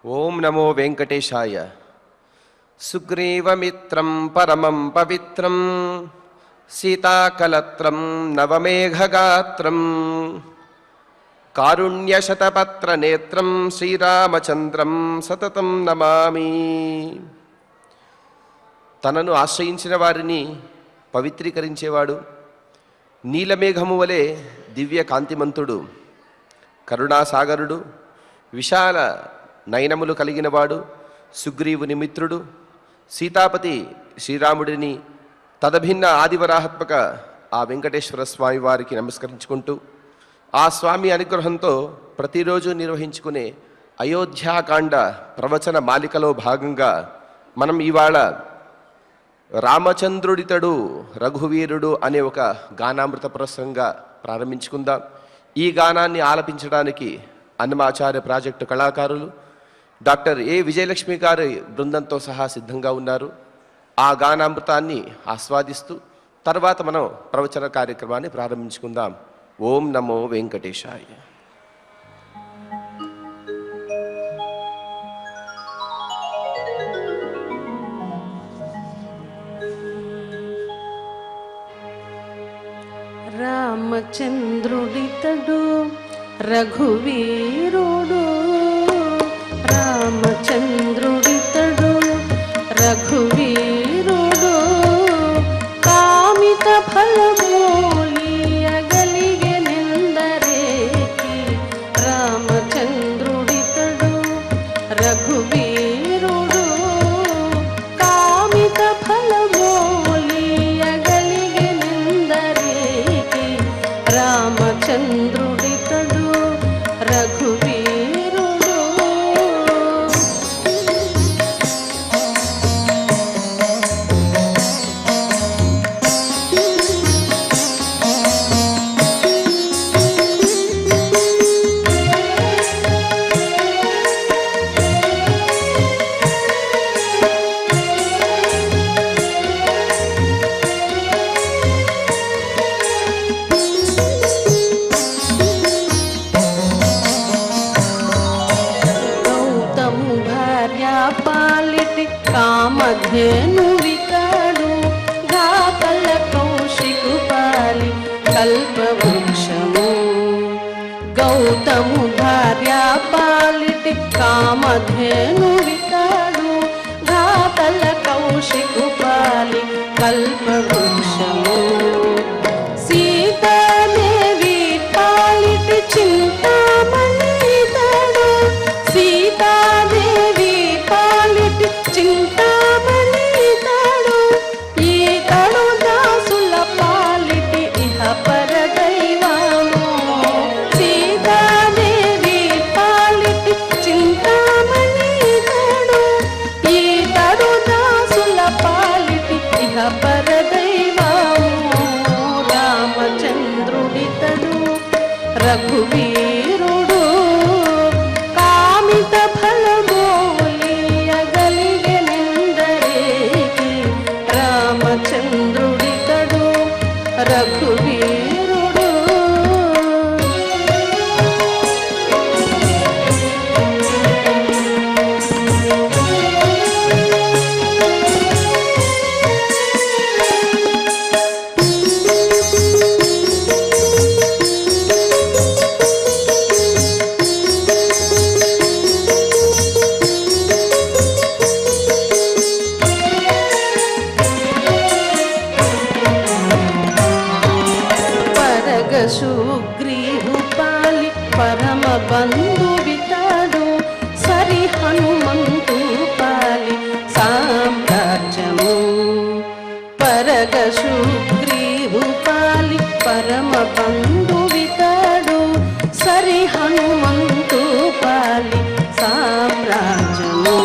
ఓం నమో వెంకటేశాయ. సుగ్రీవమిత్రం పరమం పవిత్రం సీతాకలత్రం నవమేఘగాత్రం కారుణ్యశతపత్రనేత్రం శ్రీరామచంద్రం సతతం నమామి. తనను ఆశ్రయించిన వారిని పవిత్రీకరించేవాడు, నీలమేఘము వలె దివ్య కాంతిమంతుడు, కరుణాసాగరుడు, విశాల నయనములు కలిగినవాడు, సుగ్రీవుని మిత్రుడు, సీతాపతి శ్రీరాముడిని తదభిన్న ఆదివరాహాత్మక ఆ వెంకటేశ్వర స్వామి వారికి నమస్కరించుకుంటూ, ఆ స్వామి అనుగ్రహంతో ప్రతిరోజు నిర్వహించుకునే అయోధ్యాకాండ ప్రవచన మాలికలో భాగంగా మనం ఇవాళ రామచంద్రుడితడు రఘువీరుడు అనే ఒక గానామృత ప్రసంగా ప్రారంభించుకుందాం. ఈ గానాన్ని ఆలపించడానికి అన్నమాచార్య ప్రాజెక్టు కళాకారులు డాక్టర్ ఏ విజయలక్ష్మి గారి బృందంతో సహా సిద్ధంగా ఉన్నారు. ఆ గానామృతాన్ని ఆస్వాదిస్తూ తర్వాత మనం ప్రవచన కార్యక్రమాన్ని ప్రారంభించుకుందాం. ఓం నమో వెంకటేశాయ. రామచంద్రుడితడు రఘువీరుడు, రామచంద్రుడితడు రఘువీరుడు, కామిత ఫలమూలియగలిగెనెందరేకి. రామచంద్రుడితడు రఘువీరుడు, కామిత ఫలమూలియగలిగెనెందరేకి. రామచంద్రుడితడు రఘువీరుడు. కామధేనువితడు ఘాతల కౌశికుపాలి కల్పవృక్షము. గౌతము భార్యాపాలిటి కామధేనువితడు ఘాతల కౌశికుపాలి కల్పవృక్షము. సీతాదేవి పాలిటి చింతామణితడు, సీతాదేవి పాలిటి చింతామణితడు, ఈతడు దాసుల పాలిటి ఇహ పరదైవము. సీతాదేవి పాలిటి చింతామణితడు, ఈతడు దాసుల పాలిటి ఇహ పరదైవము. రామచంద్రుడితడు రఘువీరుడు, కామిత ఫలమూలియగలిగెనెందరేకి. రామచంద్రుడితడు రఘువీరుడు. సుగ్రీవుపాలి పరమ బంధువితడు, సరి హనుమంతు పాలి సామ్రాజ్యము. పరగ సుగ్రీవుపాలి పరమ బంధువితడు, సరి హనుమంతు పాలి సామ్రాజ్యము.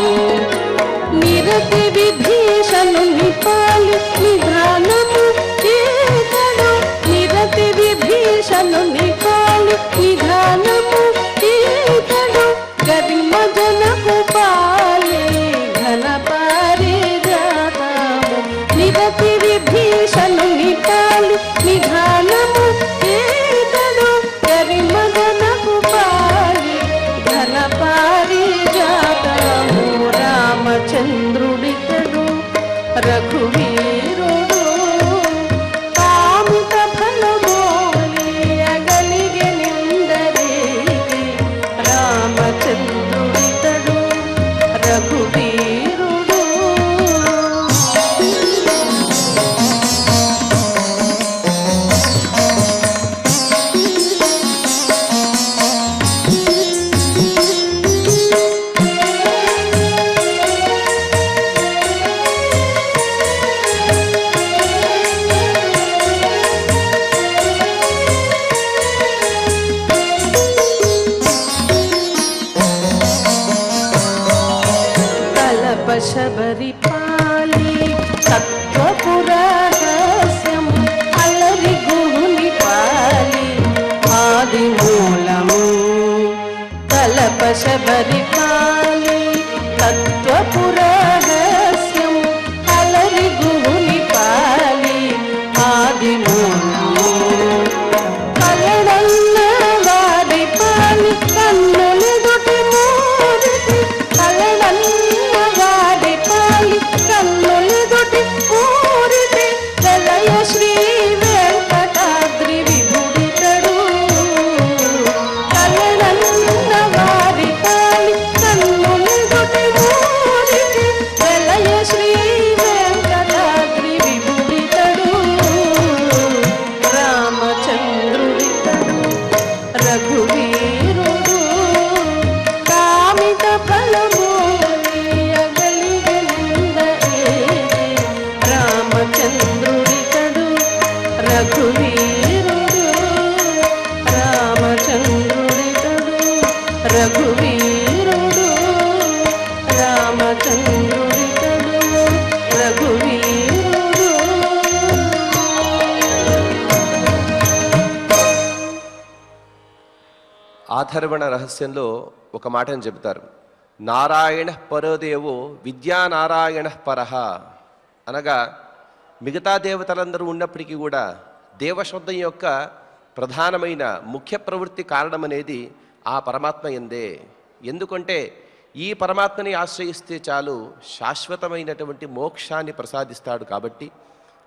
నిరతి విభీషణుని పాలి నిధానము ఈతడు, నిరతి విభీషణుని పాలి నిధానము ఈతడు. గరిమ జనకు పాలి ఘన పారిజాతము. నిరతి విభీషణుని పాలి నిధానము ఈతడు, గరిమ జనకు పాలి ఘన పారిజాతము. శబరిపాలి తత్వపురహస్యం అల్లరి గుహుని పాలి ఆది మూలము తలప శబరిపాలి తత్వపురహస్యం అల్లరి గుహుని పాలి ఆది మూలము కలడన్న వారి పాలి కన్నులెదుటి మూరితి కలడన్న వారి పాలి కన్నులెదుటి మూరితి వెలయ శ్రీ వెంకటాద్రి విభుడితడు కలడన్న వారి పాలి కన్నులెదుటి మూరితి వెలయ శ్రీ వెంకటాద్రి విభుడితడు రామచంద్రుడితడు రఘువీరుడు కామిత ఫలమూలియగలిగినంద ఏది రామచంద్రుడితడు రఘువీరుడు రామచంద్రుడితడు రఘువీరుడు రామచంద్రుడితడు రఘువీరుడు. ఆథర్వణ రహస్యంలో ఒక మాటను చెబుతారు. నారాయణ పరోదేవో విద్యానారాయణ పరహ అనగా మిగతా దేవతలందరూ ఉన్నప్పటికీ కూడా దేవశబ్దం యొక్క ప్రధానమైన ముఖ్య ప్రవృత్తి కారణమనేది ఆ పరమాత్మ యందే. ఎందుకంటే ఈ పరమాత్మని ఆశ్రయిస్తే చాలు శాశ్వతమైనటువంటి మోక్షాన్ని ప్రసాదిస్తాడు కాబట్టి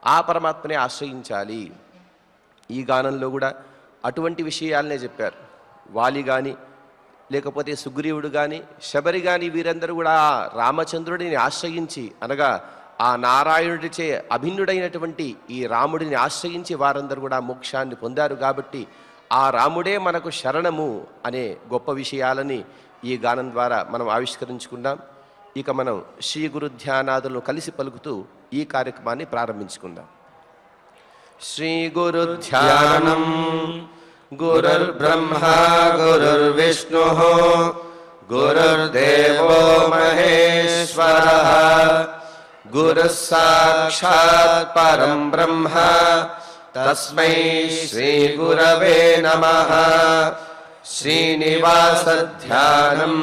ఆ పరమాత్మని ఆశ్రయించాలి. ఈ గానంలో కూడా అటువంటి విషయాలనే చెప్పారు. వాలి కానీ లేకపోతే సుగ్రీవుడు కానీ శబరి కానీ వీరందరూ కూడా ఆ రామచంద్రుడిని ఆశ్రయించి అనగా ఆ నారాయణుడిచే అభిన్నుడైనటువంటి ఈ రాముడిని ఆశ్రయించి వారందరూ కూడా మోక్షాన్ని పొందారు కాబట్టి ఆ రాముడే మనకు శరణము అనే గొప్ప విషయాలని ఈ గానం ద్వారా మనం ఆవిష్కరించుకుందాం. ఇక మనం శ్రీ గురు ధ్యానాదులను కలిసి పలుకుతూ ఈ కార్యక్రమాన్ని ప్రారంభించుకుందాం. శ్రీ గురు ధ్యానం గురుర్బ్రహ్మా గురుర్విష్ణుః గురుర్దేవో మహేశ్వరః గురుః సాక్షాత్ పరం బ్రహ్మ తస్మై శ్రీ గురవే నమః. శ్రీనివాస ధ్యానం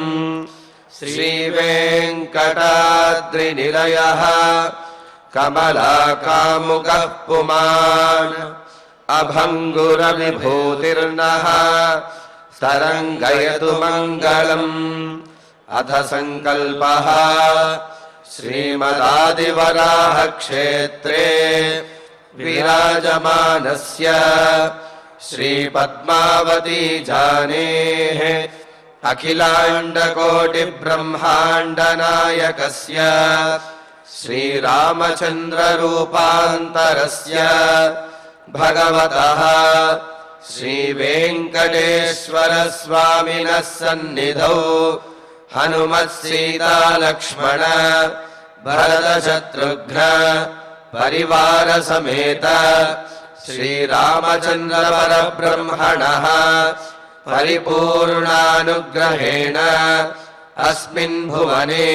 శ్రీ వెంకటాద్రి నిలయః కమలాకాముకః పుమాన్ అభంగుర విభూతిర్నః తరంగయతు మంగళం. అథ సంకల్పః శ్రీమదాదివరాహ క్షేత్రే విరాజమానస్య శ్రీ పద్మావతీ జానేః అఖిలాండకోటి బ్రహ్మాండ నాయకస్య శ్రీరామచంద్ర రూపాంతరస్య భగవతః శ్రీ వెంకటేశ్వర స్వామినః సన్నిధౌ హనుమత్ సీతా లక్ష్మణ భరత శత్రుఘ్న పరివార సమేత శ్రీరామచంద్ర పరబ్రహ్మణః పరిపూర్ణానుగ్రహేణ అస్మిన్ భువనే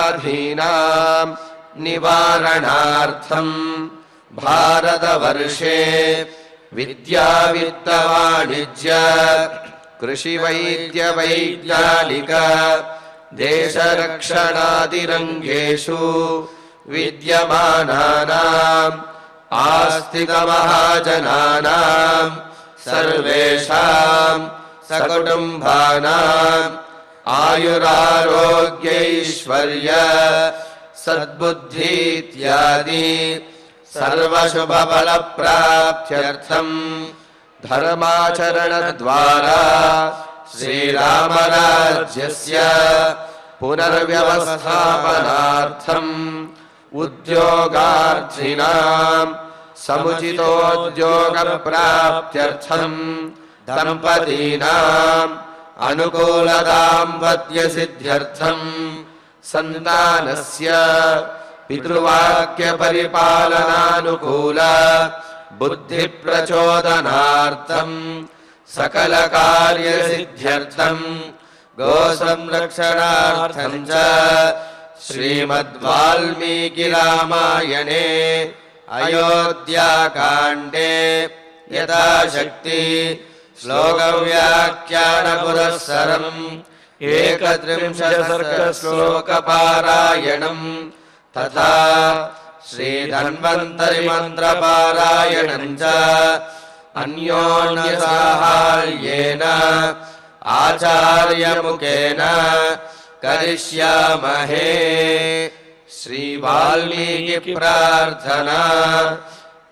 సమస్తాధివ్యాధీనాం నివారణార్థం భారతవర్షే విద్యా విత్త వాణిజ్య కృషి వైద్య వైజ్ఞానిక దేశరక్షణాదిరంగేషు విద్యమానానాం ఆస్తిక మహాజనానాం సర్వేషాం సకుటుంబానాం ఆయురారోగ్యైశ్వర్య సద్బుద్ధి ఇత్యాది సర్వశుభఫల ప్రాప్త్యర్థం ధర్మాచరణ ద్వారా శ్రీరామరాజ్యస్య పునర్వ్యవస్థాపనార్థం ఉద్యోగార్థినాం సముచితోద్యోగ ప్రాప్త్యర్థం దంపతీనాం అనుకూల దాంపత్య సిద్ధ్యర్థం సంతానస్య పితృవాక్య పరిపాలనానుకూల బుద్ధి ప్రచోదనార్థం సకల కార్య సిద్ధ్యర్థం गोसंरक्षणार्थं च श्रीमद्वाल्मीकिरामायणे अयोध्याकाण्डे यथाशक्ति श्लोकव्याख्यानपुरस्सरम् 31 श्लोकपारायणम् तथा श्रीधन्वन्तरिमन्त्रपारायणं च अन्योन्यसाहाय्येन आचार्यमुखेन करिष्यामहे। श्रीवाल्मीकिप्रार्थना।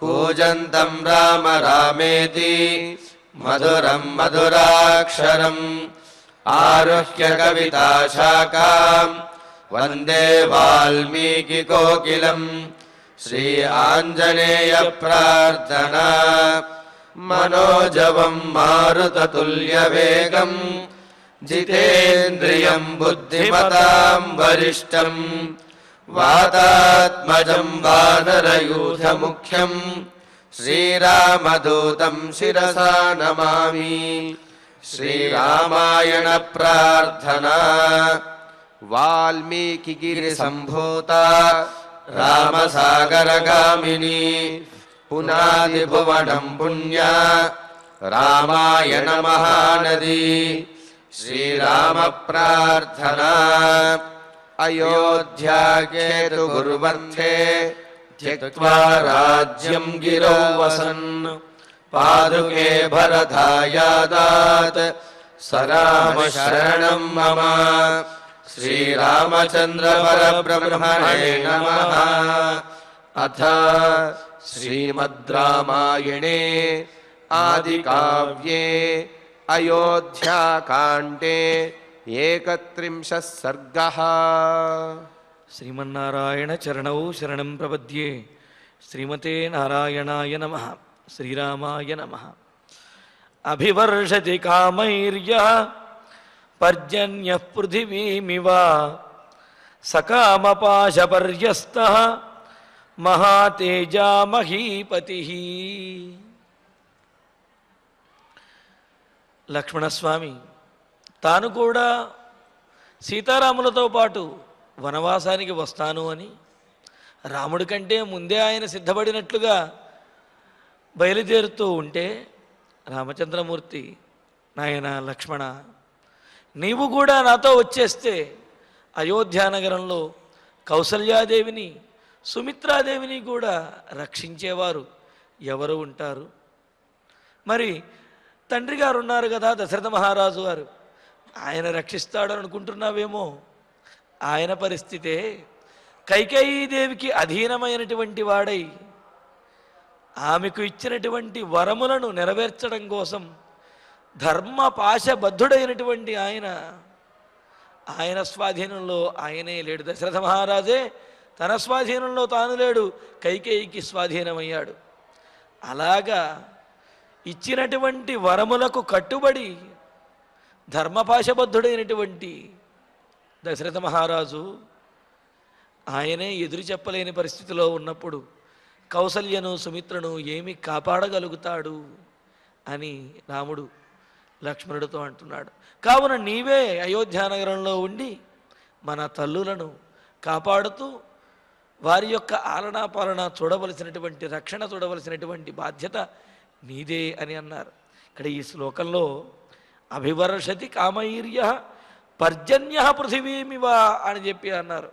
कूजन्तं राम रामेति मधुरं मधुराक्षरम् आरुह्य कविताशाखाम् वन्दे वाल्मीकिकोकिलम्। श्री आञ्जनेय प्रार्थना। मनोजवं मारुततुल्यवेगं जितेन्द्रियं बुद्धिमतां वरिष्ठं वातात्मजं वानरयूथमुख्यं श्रीरामदूतं शिरसा नमामि। श्रीरामायण प्रार्थना। वाल्मीकिगिरिसम्भूता रामसागरगामिनी पुनादिभुवनं पुण्या रामायण महानदी। श्रीराम प्रार्थना। अयोध्याकेतु गुरुवन्थे त्यक्त्वा राज्यं गिरौ वसन् पादुके भरतायादात् स राम शरणं मम। श्रीरामचन्द्र परब्रह्मणे नमः। अथ श्रीमद् रामायणे आदिकाव्ये अयोध्याकाण्डे 31 सर्गः। శ్రీమన్నారాయణ చరణౌ శరణం ప్రపద్యే. శ్రీమతే నారాయణాయ నమః. శ్రీరామాయ నమః. అభివర్షతి కామైర్యః పర్జన్యః పృథివీమివ సకామపాశపర్యస్తః మహాతేజా మహీపతిః. లక్ష్మణస్వామి తాను కూడా సీతారాములతో పాటు వనవాసానికి వస్తాను అని రాముడి కంటే ముందే ఆయన సిద్ధపడినట్లుగా బయలుదేరుతూ ఉంటే రామచంద్రమూర్తి, నాయన లక్ష్మణ, నీవు కూడా నాతో వచ్చేస్తే అయోధ్యానగరంలో కౌసల్యాదేవిని సుమిత్రాదేవిని కూడా రక్షించేవారు ఎవరు ఉంటారు? మరి తండ్రి గారు ఉన్నారు కదా దశరథ మహారాజు వారు, ఆయన రక్షిస్తాడు అనుకుంటున్నావేమో. ఆయన పరిస్థితే కైకేయీదేవికి అధీనమైనటువంటి వాడై ఆమెకు ఇచ్చినటువంటి వరములను నెరవేర్చడం కోసం ధర్మపాశబద్ధుడైనటువంటి ఆయన స్వాధీనంలో ఆయనే లేడు. దశరథ మహారాజే తన స్వాధీనంలో తాను లేడు, కైకేయికి స్వాధీనమయ్యాడు. అలాగా ఇచ్చినటువంటి వరములకు కట్టుబడి ధర్మపాశబద్ధుడైనటువంటి దశరథ మహారాజు ఆయనే ఎదురు చెప్పలేని పరిస్థితిలో ఉన్నప్పుడు కౌసల్యను సుమిత్రను ఏమి కాపాడగలుగుతాడు అని రాముడు లక్ష్మణుడితో అంటున్నాడు. కావున నీవే అయోధ్యానగరంలో ఉండి మన తల్లులను కాపాడుతూ వారి యొక్క ఆలనా పాలన చూడవలసినటువంటి, రక్షణ చూడవలసినటువంటి బాధ్యత నీదే అని అన్నారు. ఇక్కడ ఈ శ్లోకంలో అభివర్షతి కామైర్యః పర్జన్యః పృథివీమివ అని చెప్పి అన్నారు.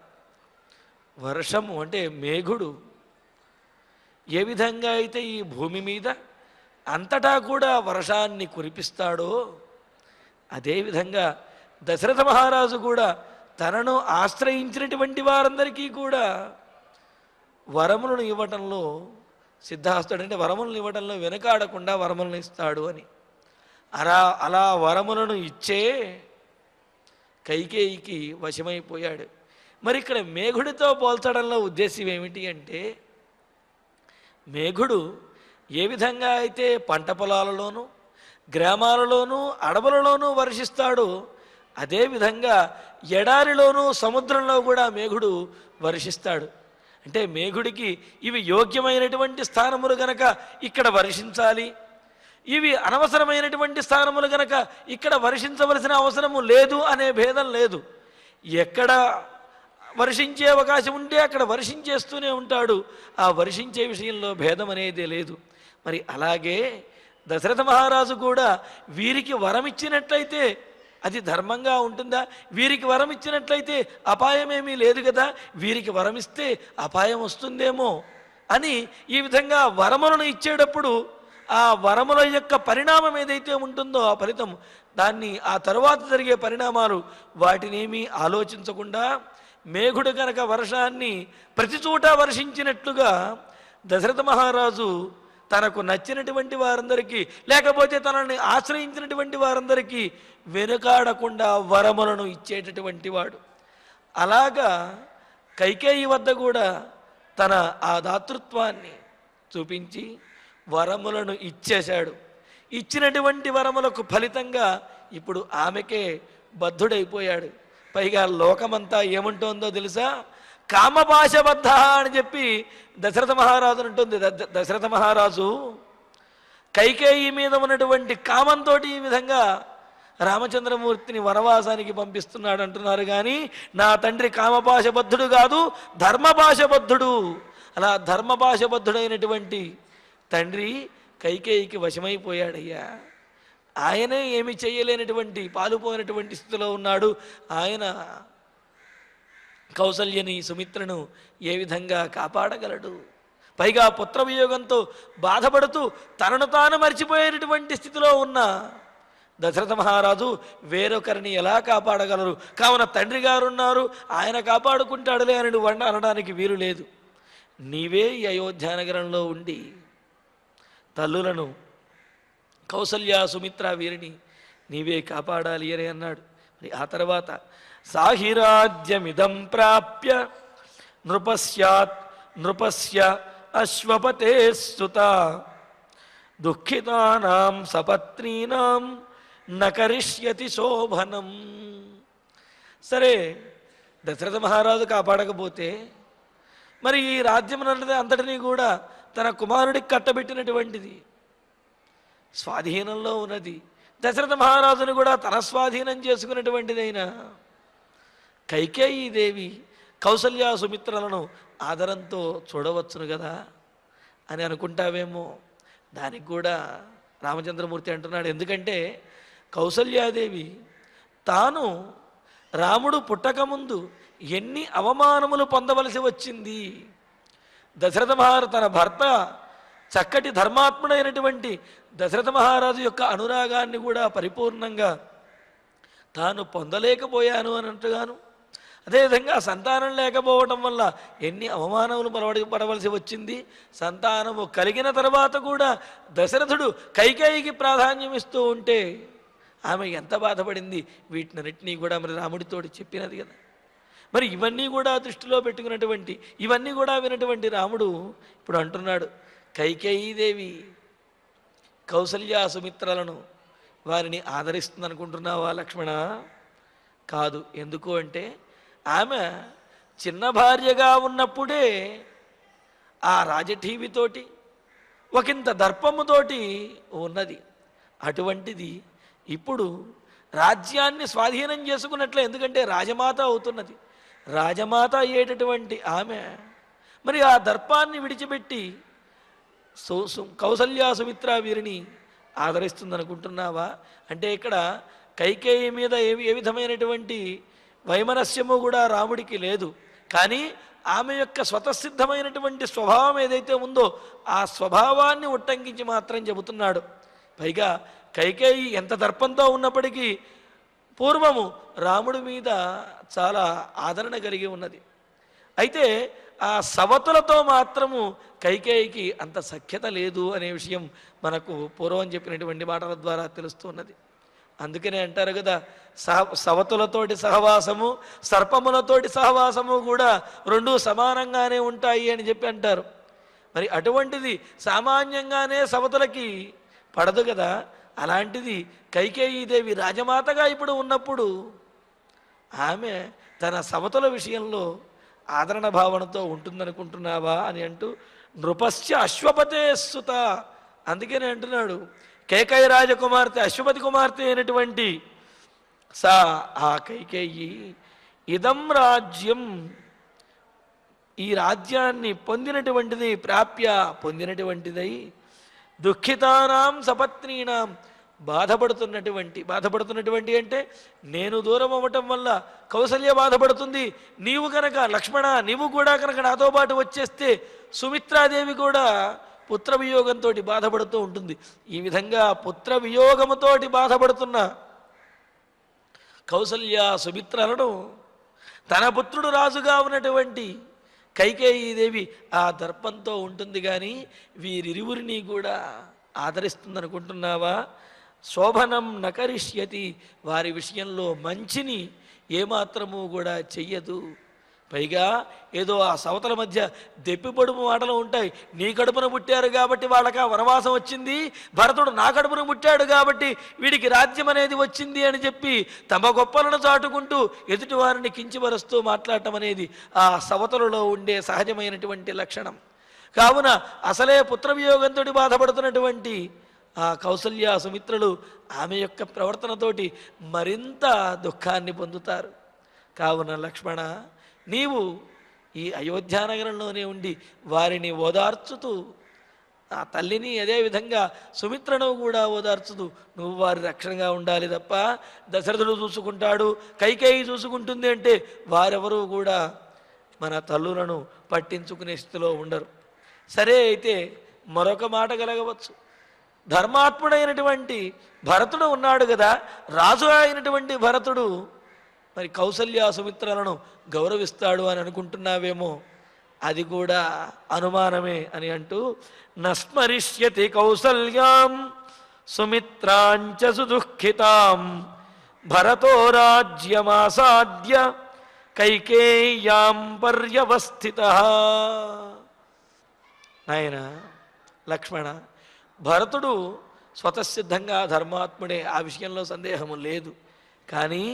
వర్షము అంటే మేఘుడు ఏ విధంగా అయితే ఈ భూమి మీద అంతటా కూడా వర్షాన్ని కురిపిస్తాడో అదేవిధంగా దశరథ మహారాజు కూడా తనను ఆశ్రయించినటువంటి వారందరికీ కూడా వరములను ఇవ్వటంలో సిద్ధాస్తుడు. అంటే వరములను ఇవ్వటంలో వెనుకాడకుండా వరములను ఇస్తాడు అని. అలా వరములను ఇచ్చే కైకేయికి వశమైపోయాడు. మరి ఇక్కడ మేఘుడితో పోల్చడంలో ఉద్దేశం ఏమిటి అంటే, మేఘుడు ఏ విధంగా అయితే పంట పొలాలలోనూ గ్రామాలలోనూ అడవులలోనూ వర్షిస్తాడో అదేవిధంగా ఎడారిలోనూ సముద్రంలో కూడా మేఘుడు వర్షిస్తాడు. అంటే మేఘుడికి ఇవి యోగ్యమైనటువంటి స్థానములు గనక ఇక్కడ వర్షించాలి, ఇవి అనవసరమైనటువంటి స్థానములు గనక ఇక్కడ వర్షించవలసిన అవసరము లేదు అనే భేదం లేదు. ఎక్కడ వర్షించే అవకాశం ఉంటే అక్కడ వర్షించేస్తూనే ఉంటాడు. ఆ వర్షించే విషయంలో భేదం అనేది లేదు. మరి అలాగే దశరథ మహారాజు కూడా వీరికి వరం ఇచ్చినట్లయితే అది ధర్మంగా ఉంటుందా? వీరికి వరం ఇచ్చినట్లయితే అపాయమేమీ లేదు కదా, వీరికి వరం ఇస్తే అపాయం వస్తుందేమో అని ఈ విధంగా వరములను ఇచ్చేటప్పుడు ఆ వరముల యొక్క పరిణామం ఏదైతే ఉంటుందో ఆ ఫలితం, దాన్ని ఆ తరువాత జరిగే పరిణామాలు వాటినేమీ ఆలోచించకుండా మేఘుడు కనుక వర్షాన్ని ప్రతి చోట వర్షించినట్లుగా దశరథ మహారాజు తనకు నచ్చినటువంటి వారందరికీ, లేకపోతే తనని ఆశ్రయించినటువంటి వారందరికీ వెనుకాడకుండా వరములను ఇచ్చేటటువంటి వాడు. అలాగా కైకేయి వద్ద కూడా తన ఆ దాతృత్వాన్ని చూపించి వరములను ఇచ్చేశాడు. ఇచ్చినటువంటి వరములకు ఫలితంగా ఇప్పుడు ఆమెకే బద్ధుడైపోయాడు. పైగా లోకమంతా ఏముంటోందో తెలుసా? కామపాశబద్ధ అని చెప్పి దశరథ మహారాజు అంటుంది. దశరథ మహారాజు కైకేయి మీద ఉన్నటువంటి కామంతో ఈ విధంగా రామచంద్రమూర్తిని వనవాసానికి పంపిస్తున్నాడు అంటున్నారు. కానీ నా తండ్రి కామపాశబద్ధుడు కాదు, ధర్మపాశబద్ధుడు. అలా ధర్మపాశబద్ధుడైనటువంటి తండ్రి కైకేయికి వశమైపోయాడయ్యా. ఆయనే ఏమి చేయలేనటువంటి పాలుపోయినటువంటి స్థితిలో ఉన్నాడు. ఆయన కౌసల్యని సుమిత్రను ఏ విధంగా కాపాడగలడు? పైగా పుత్రవియోగంతో బాధపడుతూ తనను తాను మర్చిపోయేటటువంటి స్థితిలో ఉన్న దశరథ మహారాజు వేరొకరిని ఎలా కాపాడగలరు? కావున తండ్రి గారు ఉన్నారు, ఆయన కాపాడుకుంటాడులే అని అనడానికి వీలు లేదు. నీవే ఈ అయోధ్య నగరంలో ఉండి తల్లులను కౌసల్య సుమిత్ర వీరిని నీవే కాపాడాలి అని అన్నాడు. మరి ఆ తర్వాత సాహిరాజ్యమిదం ప్రాప్య నృపస్య అశ్వపతే సుత దుఃఖితానాం సపత్నీనాం నకరిష్యతి శోభనం. సరే, దశరథ మహారాజు కాపాడకపోతే మరి ఈ రాజ్యం అంతటినీ కూడా తన కుమారుడికి కట్టబెట్టినటువంటిది స్వాధీనంలో ఉన్నది. దశరథ మహారాజును కూడా తన స్వాధీనం చేసుకున్నటువంటిదైనా కైకేయీ దేవి కౌసల్య సుమిత్రలను ఆదరంతో చూడవచ్చును కదా అని అనుకుంటావేమో. దానికి కూడా రామచంద్రమూర్తి అంటున్నాడు, ఎందుకంటే కౌసల్యాదేవి తాను రాముడు పుట్టకముందు ఎన్ని అవమానములు పొందవలసి వచ్చింది. దశరథ మహారాజు తన భర్త చక్కటి ధర్మాత్ముడైనటువంటి దశరథ మహారాజు యొక్క అనురాగాన్ని కూడా పరిపూర్ణంగా తాను పొందలేకపోయాను అన్నట్టుగాను, అదేవిధంగా సంతానం లేకపోవడం వల్ల ఎన్ని అవమానములు పడవలసి వచ్చింది. సంతానము కలిగిన తర్వాత కూడా దశరథుడు కైకేయికి ప్రాధాన్యం ఇస్తూ ఉంటే ఆమె ఎంత బాధపడింది. వీటినన్నిటినీ కూడా మరి రాముడితోటి చెప్పినది కదా. మరి ఇవన్నీ కూడా దృష్టిలో పెట్టుకున్నటువంటి, ఇవన్నీ కూడా వినటువంటి రాముడు ఇప్పుడు అంటున్నాడు, కైకేయీదేవి కౌసల్య సుమిత్రలను వారిని ఆదరిస్తుంది అనుకుంటున్నావా లక్ష్మణ? కాదు. ఎందుకు అంటే ఆమె చిన్న భార్యగా ఉన్నప్పుడే ఆ రాజఠీవితోటి ఒకంత దర్పముతోటి ఉన్నది. అటువంటిది ఇప్పుడు రాజ్యాన్ని స్వాధీనం చేసుకున్నట్లే, ఎందుకంటే రాజమాత అవుతున్నది. రాజమాత అయ్యేటటువంటి ఆమె మరి ఆ దర్పాన్ని విడిచిపెట్టి కౌసల్య సుమిత్ర వీరిని ఆదరిస్తుందనుకుంటున్నావా? అంటే ఇక్కడ కైకేయి మీద ఏ విధమైనటువంటి వైమనస్యము కూడా రాముడికి లేదు. కానీ ఆమె యొక్క స్వతసిద్ధమైనటువంటి స్వభావం ఏదైతే ఉందో ఆ స్వభావాన్ని ఉట్టంకించి మాత్రం చెబుతున్నాడు. పైగా కైకేయి ఎంత దర్పంతో ఉన్నప్పటికీ పూర్వము రాముడి మీద చాలా ఆదరణ కలిగి ఉన్నది. అయితే ఆ సవతులతో మాత్రము కైకేయికి అంత సఖ్యత లేదు అనే విషయం మనకు పూర్వం చెప్పినటువంటి మాటల ద్వారా తెలుస్తున్నది. అందుకనే అంటారు కదా, సవతులతోటి సహవాసము సర్పములతోటి సహవాసము కూడా రెండూ సమానంగానే ఉంటాయి అని చెప్పి అంటారు. మరి అటువంటిది సామాన్యంగానే సవతులకి పడదు కదా. అలాంటిది కైకేయీదేవి రాజమాతగా ఇప్పుడు ఉన్నప్పుడు ఆమె తన సవతుల విషయంలో ఆదరణ భావనతో ఉంటుందనుకుంటున్నావా అని అంటూ నృపస్య అశ్వపతే సుత. అందుకనే అంటున్నాడు, కేకయ రాజకుమార్తె అశ్వపతి కుమార్తె అయినటువంటి సా ఆ కైకేయి ఇదం రాజ్యం, ఈ రాజ్యాన్ని పొందినటువంటిది, ప్రాప్య పొందినటువంటిదై దుఃఖితానాం సపత్నీనాం, బాధపడుతున్నటువంటి అంటే నేను దూరం అవ్వటం వల్ల కౌసల్య బాధపడుతుంది, నీవు కనుక లక్ష్మణ నీవు కూడా కనుక నాతో పాటు వచ్చేస్తే సుమిత్రాదేవి కూడా పుత్ర వియోగంతో బాధపడుతూ ఉంటుంది. ఈ విధంగా పుత్ర వియోగముతోటి బాధపడుతున్న కౌసల్య సుమిత్రలను తన పుత్రుడు రాజుగా ఉన్నటువంటి కైకేయీదేవి ఆ దర్పంతో ఉంటుంది. కానీ వీరిరువురిని కూడా ఆదరిస్తుందనుకుంటున్నావా? శోభనం నకరిష్యతి, వారి విషయంలో మంచిని ఏమాత్రము కూడా చెయ్యదు. పైగా ఏదో ఆ సవతల మధ్య దెప్పిపొడుపు మాటలు ఉంటాయి. నీ కడుపున పుట్టారు కాబట్టి వాళ్ళకి వనవాసం వచ్చింది, భరతుడు నా కడుపున పుట్టాడు కాబట్టి వీడికి రాజ్యం అనేది వచ్చింది అని చెప్పి తమ గొప్పలను చాటుకుంటూ ఎదుటి వారిని కించిపరుస్తూ మాట్లాడటం అనేది ఆ సవతలలో ఉండే సహజమైనటువంటి లక్షణం. కావున అసలే పుత్రవియోగంతో బాధపడుతున్నటువంటి ఆ కౌసల్య సుమిత్రులు ఆమె యొక్క ప్రవర్తనతోటి మరింత దుఃఖాన్ని పొందుతారు. కావున లక్ష్మణ, నీవు ఈ అయోధ్యానగరంలోనే ఉండి వారిని ఓదార్చుతూ, ఆ తల్లిని అదేవిధంగా సుమిత్రను కూడా ఓదార్చుతూ నువ్వు వారి రక్షణగా ఉండాలి తప్ప దశరథుడు చూసుకుంటాడు, కైకేయి చూసుకుంటుంది అంటే వారెవరూ కూడా మన తల్లులను పట్టించుకునే స్థితిలో ఉండరు. సరే, అయితే మరొక మాట కలగవచ్చు. ధర్మాత్ముడైనటువంటి భరతుడు ఉన్నాడు కదా, రాజు అయినటువంటి భరతుడు మరి కౌసల్య సుమిత్రలను గౌరవిస్తాడు అని అనుకుంటున్నావేమో, అది కూడా అనుమానమే అని అంటూ నస్మరిష్యతి కౌసల్యాం సుమిత్రాంచ సుదుఃఖితాం భరతో రాజ్యమాసాద్య కైకేయ్యాం పర్యవస్థితః. నాయన లక్ష్మణ, భరతుడు స్వతసిద్ధంగా ధర్మాత్ముడే, ఆ విషయంలో సందేహము లేదు. కానీ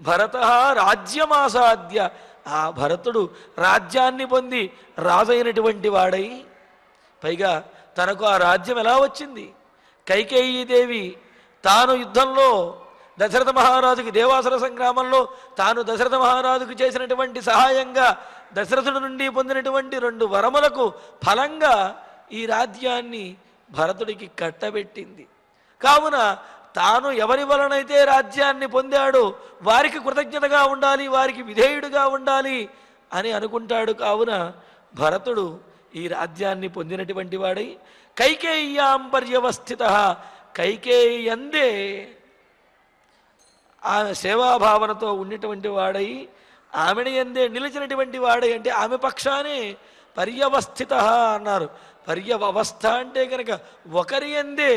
భరత రాజ్యమాసాద్య, ఆ భరతుడు రాజ్యాన్ని పొంది రాజైనటువంటి వాడై, పైగా తనకు ఆ రాజ్యం ఎలా వచ్చింది? కైకేయీదేవి తాను యుద్ధంలో దశరథ మహారాజుకి, దేవాసుర సంగ్రామంలో తాను దశరథ మహారాజుకు చేసినటువంటి సహాయంగా దశరథుడి నుండి పొందినటువంటి 2 వరములకు ఫలంగా ఈ రాజ్యాన్ని భరతుడికి కట్టబెట్టింది. కావున తాను ఎవరి వలనైతే రాజ్యాన్ని పొందాడో వారికి కృతజ్ఞతగా ఉండాలి, వారికి విధేయుడుగా ఉండాలి అని అనుకుంటాడు. కావున భరతుడు ఈ రాజ్యాన్ని పొందినటువంటి వాడై కైకేయ్యాం పర్యవస్థితః, కైకేయి అందే ఆమె సేవాభావనతో ఉన్నటువంటి వాడై, ఆమెని ఎందే నిలిచినటువంటి వాడై, అంటే ఆమె పక్షానే పర్యవస్థిత అన్నారు. పర్యవస్థ అంటే కనుక ఒకరి ఎందే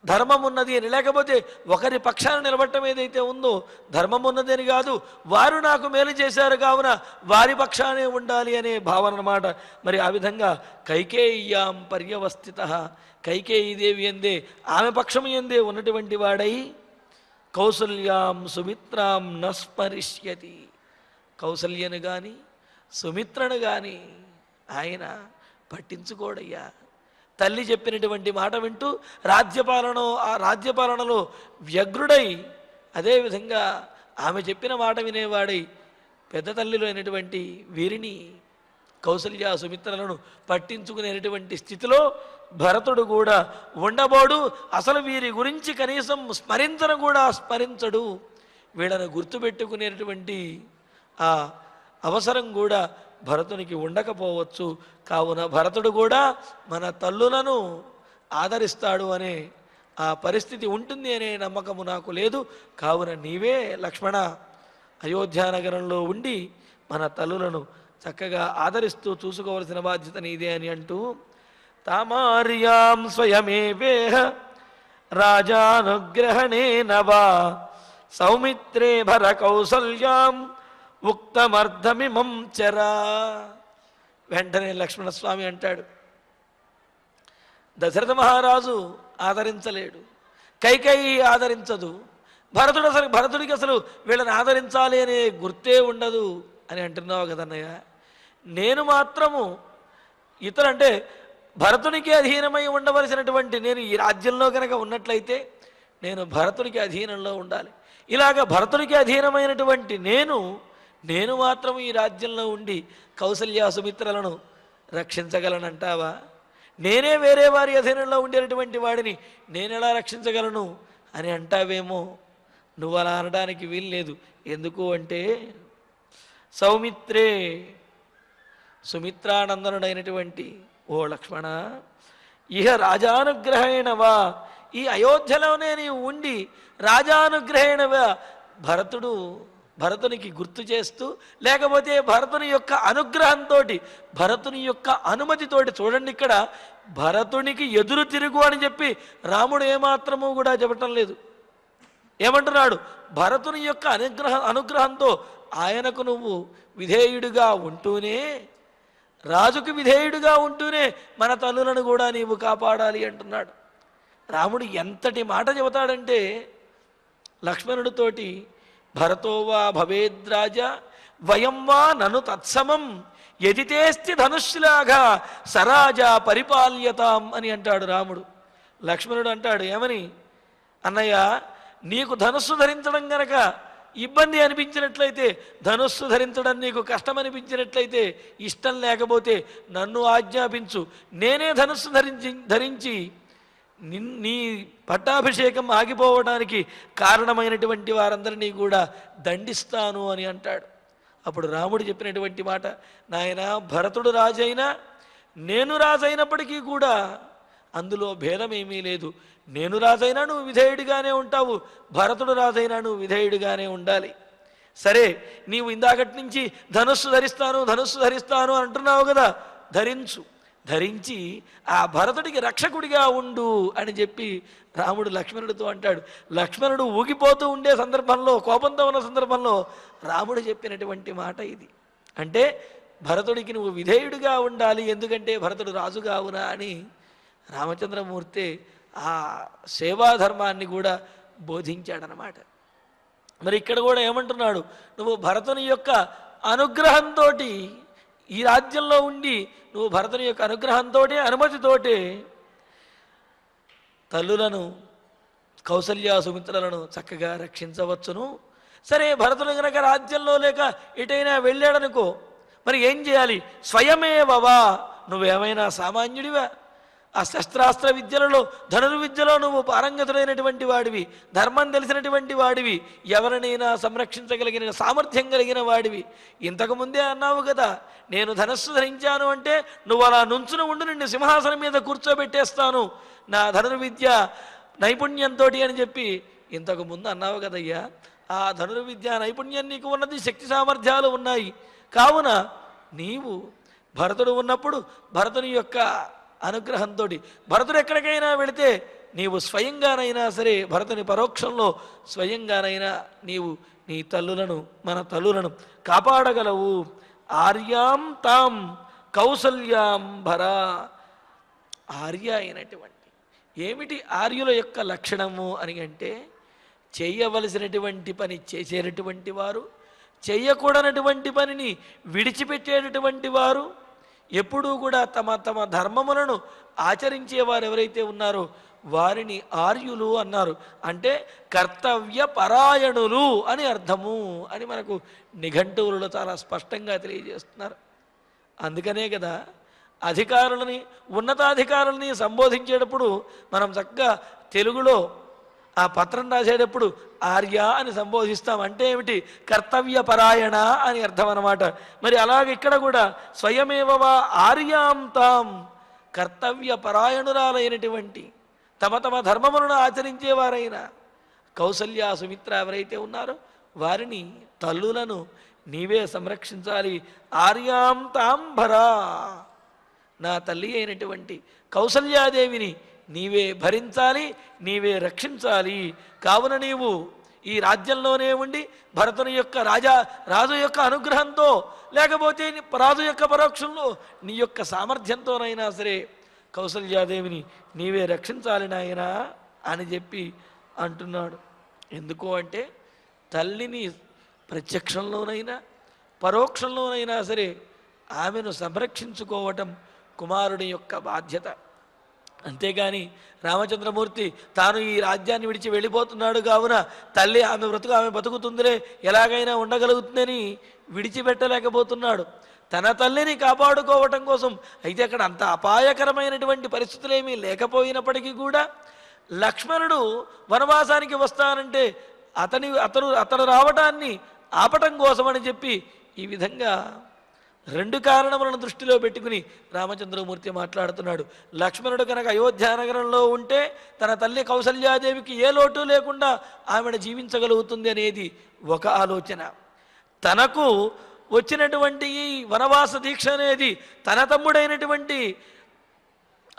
ధర్మం ఉన్నది అని, లేకపోతే ఒకరి పక్షాన నిలబడటం ఏదైతే ఉందో ధర్మం ఉన్నది అని కాదు, వారు నాకు మేలు చేశారు కావున వారి పక్షానే ఉండాలి అనే భావన అన్నమాట. మరి ఆ విధంగా కైకేయ్యాం పర్యవస్థిత, కైకేయీదేవి ఎందే ఆమె పక్షము ఎందే ఉన్నటువంటి వాడై కౌసల్యాం సుమిత్రాం నస్మరిష్యతి, కౌసల్యను కానీ సుమిత్రను కానీ ఆయన పట్టించుకోడయ్యా. తల్లి చెప్పినటువంటి మాట వింటూ ఆ రాజ్యపాలనలో వ్యగ్రుడై, అదేవిధంగా ఆమె చెప్పిన మాట వినేవాడై పెద్ద తల్లిలో అయినటువంటి వీరిని కౌసల్య సుమిత్రలను పట్టించుకునేటువంటి స్థితిలో భరతుడు కూడా ఉండబోడు. అసలు వీరి గురించి కనీసం స్మరించను కూడా స్మరించడు. వీళ్ళను గుర్తుపెట్టుకునేటువంటి ఆ అవసరం కూడా భరతునికి ఉండకపోవచ్చు. కావున భరతుడు కూడా మన తల్లులను ఆదరిస్తాడు అనే ఆ పరిస్థితి ఉంటుంది అనే నమ్మకము నాకు లేదు. కావున నీవే లక్ష్మణ అయోధ్యానగరంలో ఉండి మన తల్లులను చక్కగా ఆదరిస్తూ చూసుకోవలసిన బాధ్యత నీదే అని అంటూ తామార్యాం స్వయమేవేహ రాజానుగ్రహణేన వా సౌమిత్రే భర కౌసల్యాం ఉక్తమర్థమిమం చరా. వెంటనే లక్ష్మణస్వామి అంటాడు, దశరథ మహారాజు ఆదరించలేడు, కైకేయి ఆదరించదు, భరతుడికి అసలు వీళ్ళని ఆదరించాలి అనే గుర్తే ఉండదు అని అంటున్నావు కదన్నయ్య. నేను మాత్రము అంటే భరతునికి అధీనమై ఉండవలసినటువంటి నేను ఈ రాజ్యంలో కనుక ఉన్నట్లయితే నేను భరతునికి అధీనంలో ఉండాలి. ఇలాగ భరతునికి అధీనమైనటువంటి నేను మాత్రం ఈ రాజ్యంలో ఉండి కౌసల్య సుమిత్రలను రక్షించగలనంటావా? నేనే వేరే వారి అధీనంలో ఉండేటటువంటి వాడిని నేనెలా రక్షించగలను అని అంటావేమో. నువ్వు అలా అనడానికి వీల్లేదు. ఎందుకు అంటే సౌమిత్రే, సుమిత్రానందనుడైనటువంటి ఓ లక్ష్మణ, ఇహ రాజానుగ్రహేణవా, ఈ అయోధ్యలోనే నీవు ఉండి రాజానుగ్రహేణవా భరతునికి గుర్తు చేస్తూ, లేకపోతే భరతుని యొక్క అనుగ్రహంతో, భరతుని యొక్క అనుమతితోటి, చూడండి ఇక్కడ భరతునికి ఎదురు తిరుగు అని చెప్పి రాముడు ఏమాత్రము కూడా చెప్పటం లేదు. ఏమంటున్నాడు? భరతుని యొక్క అనుగ్రహంతో ఆయనకు నువ్వు విధేయుడిగా ఉంటూనే, రాజుకు విధేయుడిగా ఉంటూనే మన తల్లులను కూడా నీవు కాపాడాలి అంటున్నాడు. రాముడు ఎంతటి మాట చెబుతాడంటే లక్ష్మణుడితోటి, భరతో వా భవేద్రాజ వయం వా నను తత్సమం యదితేస్తి ధనుష్లాగా సరాజా పరిపాల్యతాం అని అంటాడు రాముడు. లక్ష్మణుడు అంటాడు ఏమని? అన్నయ్య, నీకు ధనుస్సు ధరించడం గనక ఇబ్బంది అనిపించినట్లయితే, ధనుస్సు ధరించడం నీకు కష్టం అనిపించినట్లయితే, ఇష్టం లేకపోతే నన్ను ఆజ్ఞాపించు, నేనే ధనుస్సు ధరించి నీ పట్టాభిషేకం ఆగిపోవడానికి కారణమైనటువంటి వారందరినీ కూడా దండిస్తాను అని అంటాడు. అప్పుడు రాముడు చెప్పినటువంటి మాట, నాయన, భరతుడు రాజైనా నేను రాజైనప్పటికీ కూడా అందులో భేదమేమీ లేదు. నేను రాజైనా నువ్వు విధేయుడిగానే ఉంటావు, భరతుడు రాజైనా నువ్వు విధేయుడిగానే ఉండాలి. సరే, నీవు ఇందాకటి నుంచి ధనుస్సు ధరిస్తాను అంటున్నావు కదా, ధరించి ఆ భరతుడికి రక్షకుడిగా ఉండు అని చెప్పి రాముడు లక్ష్మణుడితో అంటాడు. లక్ష్మణుడు ఊగిపోతూ ఉండే సందర్భంలో, కోపంతో ఉన్న సందర్భంలో రాముడు చెప్పినటువంటి మాట ఇది. అంటే భరతుడికి నువ్వు విధేయుడిగా ఉండాలి, ఎందుకంటే భరతుడు రాజు కావునా అని రామచంద్రమూర్తి ఆ సేవాధర్మాన్ని కూడా బోధించాడనమాట. మరి ఇక్కడ కూడా ఏమంటున్నాడు? నువ్వు భరతుని యొక్క అనుగ్రహంతో ఈ రాజ్యంలో ఉండి, నువ్వు భరతుని యొక్క అనుగ్రహంతో, అనుమతితోటే తల్లులను, కౌసల్య సుమిత్రలను చక్కగా రక్షించవచ్చును. సరే, భరతుడు గనక రాజ్యంలో లేక ఎటైనా వెళ్ళాడనుకో, మరి ఏం చేయాలి? స్వయమేవవా, నువ్వేమైనా సామాన్యుడివా? ఆ శస్త్రాస్త్ర విద్యలలో, ధనుర్విద్యలో నువ్వు పారంగతుడైనటువంటి వాడివి, ధర్మం తెలిసినటువంటి వాడివి, ఎవరినైనా సంరక్షించగలిగిన సామర్థ్యం కలిగిన వాడివి. ఇంతకుముందే అన్నావు కదా, నేను ధనస్సు ధరించాను అంటే నువ్వు అలా నుంచుని ఉండి నిన్ను సింహాసనం మీద కూర్చోబెట్టేస్తాను నా ధనుర్విద్య నైపుణ్యంతో అని చెప్పి ఇంతకు ముందు అన్నావు కదయ్యా. ఆ ధనుర్విద్య నైపుణ్యం నీకు ఉన్నది, శక్తి సామర్థ్యాలు ఉన్నాయి. కావున నీవు భరతుడు ఉన్నప్పుడు భరతుని యొక్క అనుగ్రహంతో, భరతుడు ఎక్కడికైనా వెళితే నీవు స్వయంగానైనా సరే, భరతుని పరోక్షంలో స్వయంగానైనా నీవు నీ తల్లులను, మన తల్లులను కాపాడగలవు. ఆర్యాం తాం కౌసల్యాం భరా. ఆర్య అయినటువంటి, ఏమిటి ఆర్యుల యొక్క లక్షణము అని అంటే, చేయవలసినటువంటి పని చేసేటటువంటి వారు, చేయకూడనటువంటి పనిని విడిచిపెట్టేటటువంటి వారు, ఎప్పుడూ కూడా తమ తమ ధర్మములను ఆచరించేవారు ఎవరైతే ఉన్నారో వారిని ఆర్యులు అన్నారు. అంటే కర్తవ్య పరాయణులు అని అర్థము అని మనకు నిఘంటువులలో చాలా స్పష్టంగా తెలియజేస్తున్నారు. అందుకనే కదా అధికారులని, ఉన్నతాధికారులని సంబోధించేటప్పుడు మనం చక్కగా తెలుగులో ఆ పత్రం రాసేటప్పుడు ఆర్య అని సంబోధిస్తాం. అంటే ఏమిటి? కర్తవ్య పరాయణ అని అర్థం అన్నమాట. మరి అలాగే ఇక్కడ కూడా స్వయమేవవా ఆర్యాం తాం, కర్తవ్య పరాయణురాలైనటువంటి, తమ తమ ధర్మములను ఆచరించేవారైన కౌసల్య సుమిత్ర ఎవరైతే ఉన్నారో వారిని, తల్లులను నీవే సంరక్షించాలి. ఆర్యాం తాం భరా, నా తల్లి అయినటువంటి కౌసల్యాదేవిని నీవే భరించాలి, నీవే రక్షించాలి. కావున నీవు ఈ రాజ్యంలోనే ఉండి భరతుని యొక్క రాజు యొక్క అనుగ్రహంతో, లేకపోతే రాజు యొక్క పరోక్షంలో నీ యొక్క సామర్థ్యంతోనైనా సరే కౌసల్యాదేవిని నీవే రక్షించాలి నాయనా అని చెప్పి అంటున్నాడు. ఎందుకు అంటే తల్లిని ప్రత్యక్షంలోనైనా పరోక్షంలోనైనా సరే ఆమెను సంరక్షించుకోవటం కుమారుడి యొక్క బాధ్యత. అంతేగాని రామచంద్రమూర్తి తాను ఈ రాజ్యాన్ని విడిచి వెళ్ళిపోతున్నాడు కావున తల్లి ఆమె బ్రతుకు ఆమె బతుకుతుందిలే, ఎలాగైనా ఉండగలుగుతుందని విడిచిపెట్టలేకపోతున్నాడు. తన తల్లిని కాపాడుకోవటం కోసం అయితే అక్కడ అంత అపాయకరమైనటువంటి పరిస్థితులు ఏమీ లేకపోయినప్పటికీ కూడా లక్ష్మణుడు వనవాసానికి వస్తానంటే అతను రావటాన్ని ఆపటం కోసమని చెప్పి ఈ విధంగా రెండు కారణములను దృష్టిలో పెట్టుకుని రామచంద్రమూర్తి మాట్లాడుతున్నాడు. లక్ష్మణుడు కనుక అయోధ్యానగరంలో ఉంటే తన తల్లి కౌసల్యాదేవికి ఏ లోటు లేకుండా ఆమెను జీవించగలుగుతుంది అనేది ఒక ఆలోచన. తనకు వచ్చినటువంటి ఈ వనవాస దీక్ష అనేది తన తమ్ముడైనటువంటి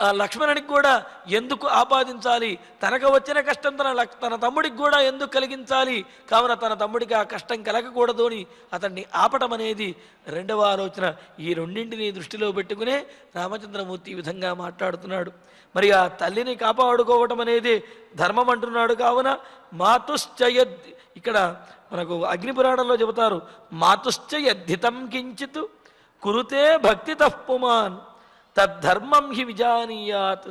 ఆ లక్ష్మణునికి కూడా ఎందుకు ఆపాదించాలి, తనకు వచ్చిన కష్టం తన తమ్ముడికి కూడా ఎందుకు కలిగించాలి, కావున తన తమ్ముడికి ఆ కష్టం కలగకూడదు అని అతన్ని ఆపటం అనేది రెండవ ఆలోచన. ఈ రెండింటిని దృష్టిలో పెట్టుకునే రామచంద్రమూర్తి ఈ విధంగా మాట్లాడుతున్నాడు. మరి ఆ తల్లిని కాపాడుకోవటం అనేది ధర్మం అంటున్నాడు. కావున మాతుశ్చయద్, ఇక్కడ మనకు అగ్నిపురాణంలో చెబుతారు, మాతుశ్చయద్ధితం కించిత్ కురుతే భక్తితః పుమాన్ తద్ధర్మం హి విజానీయాత్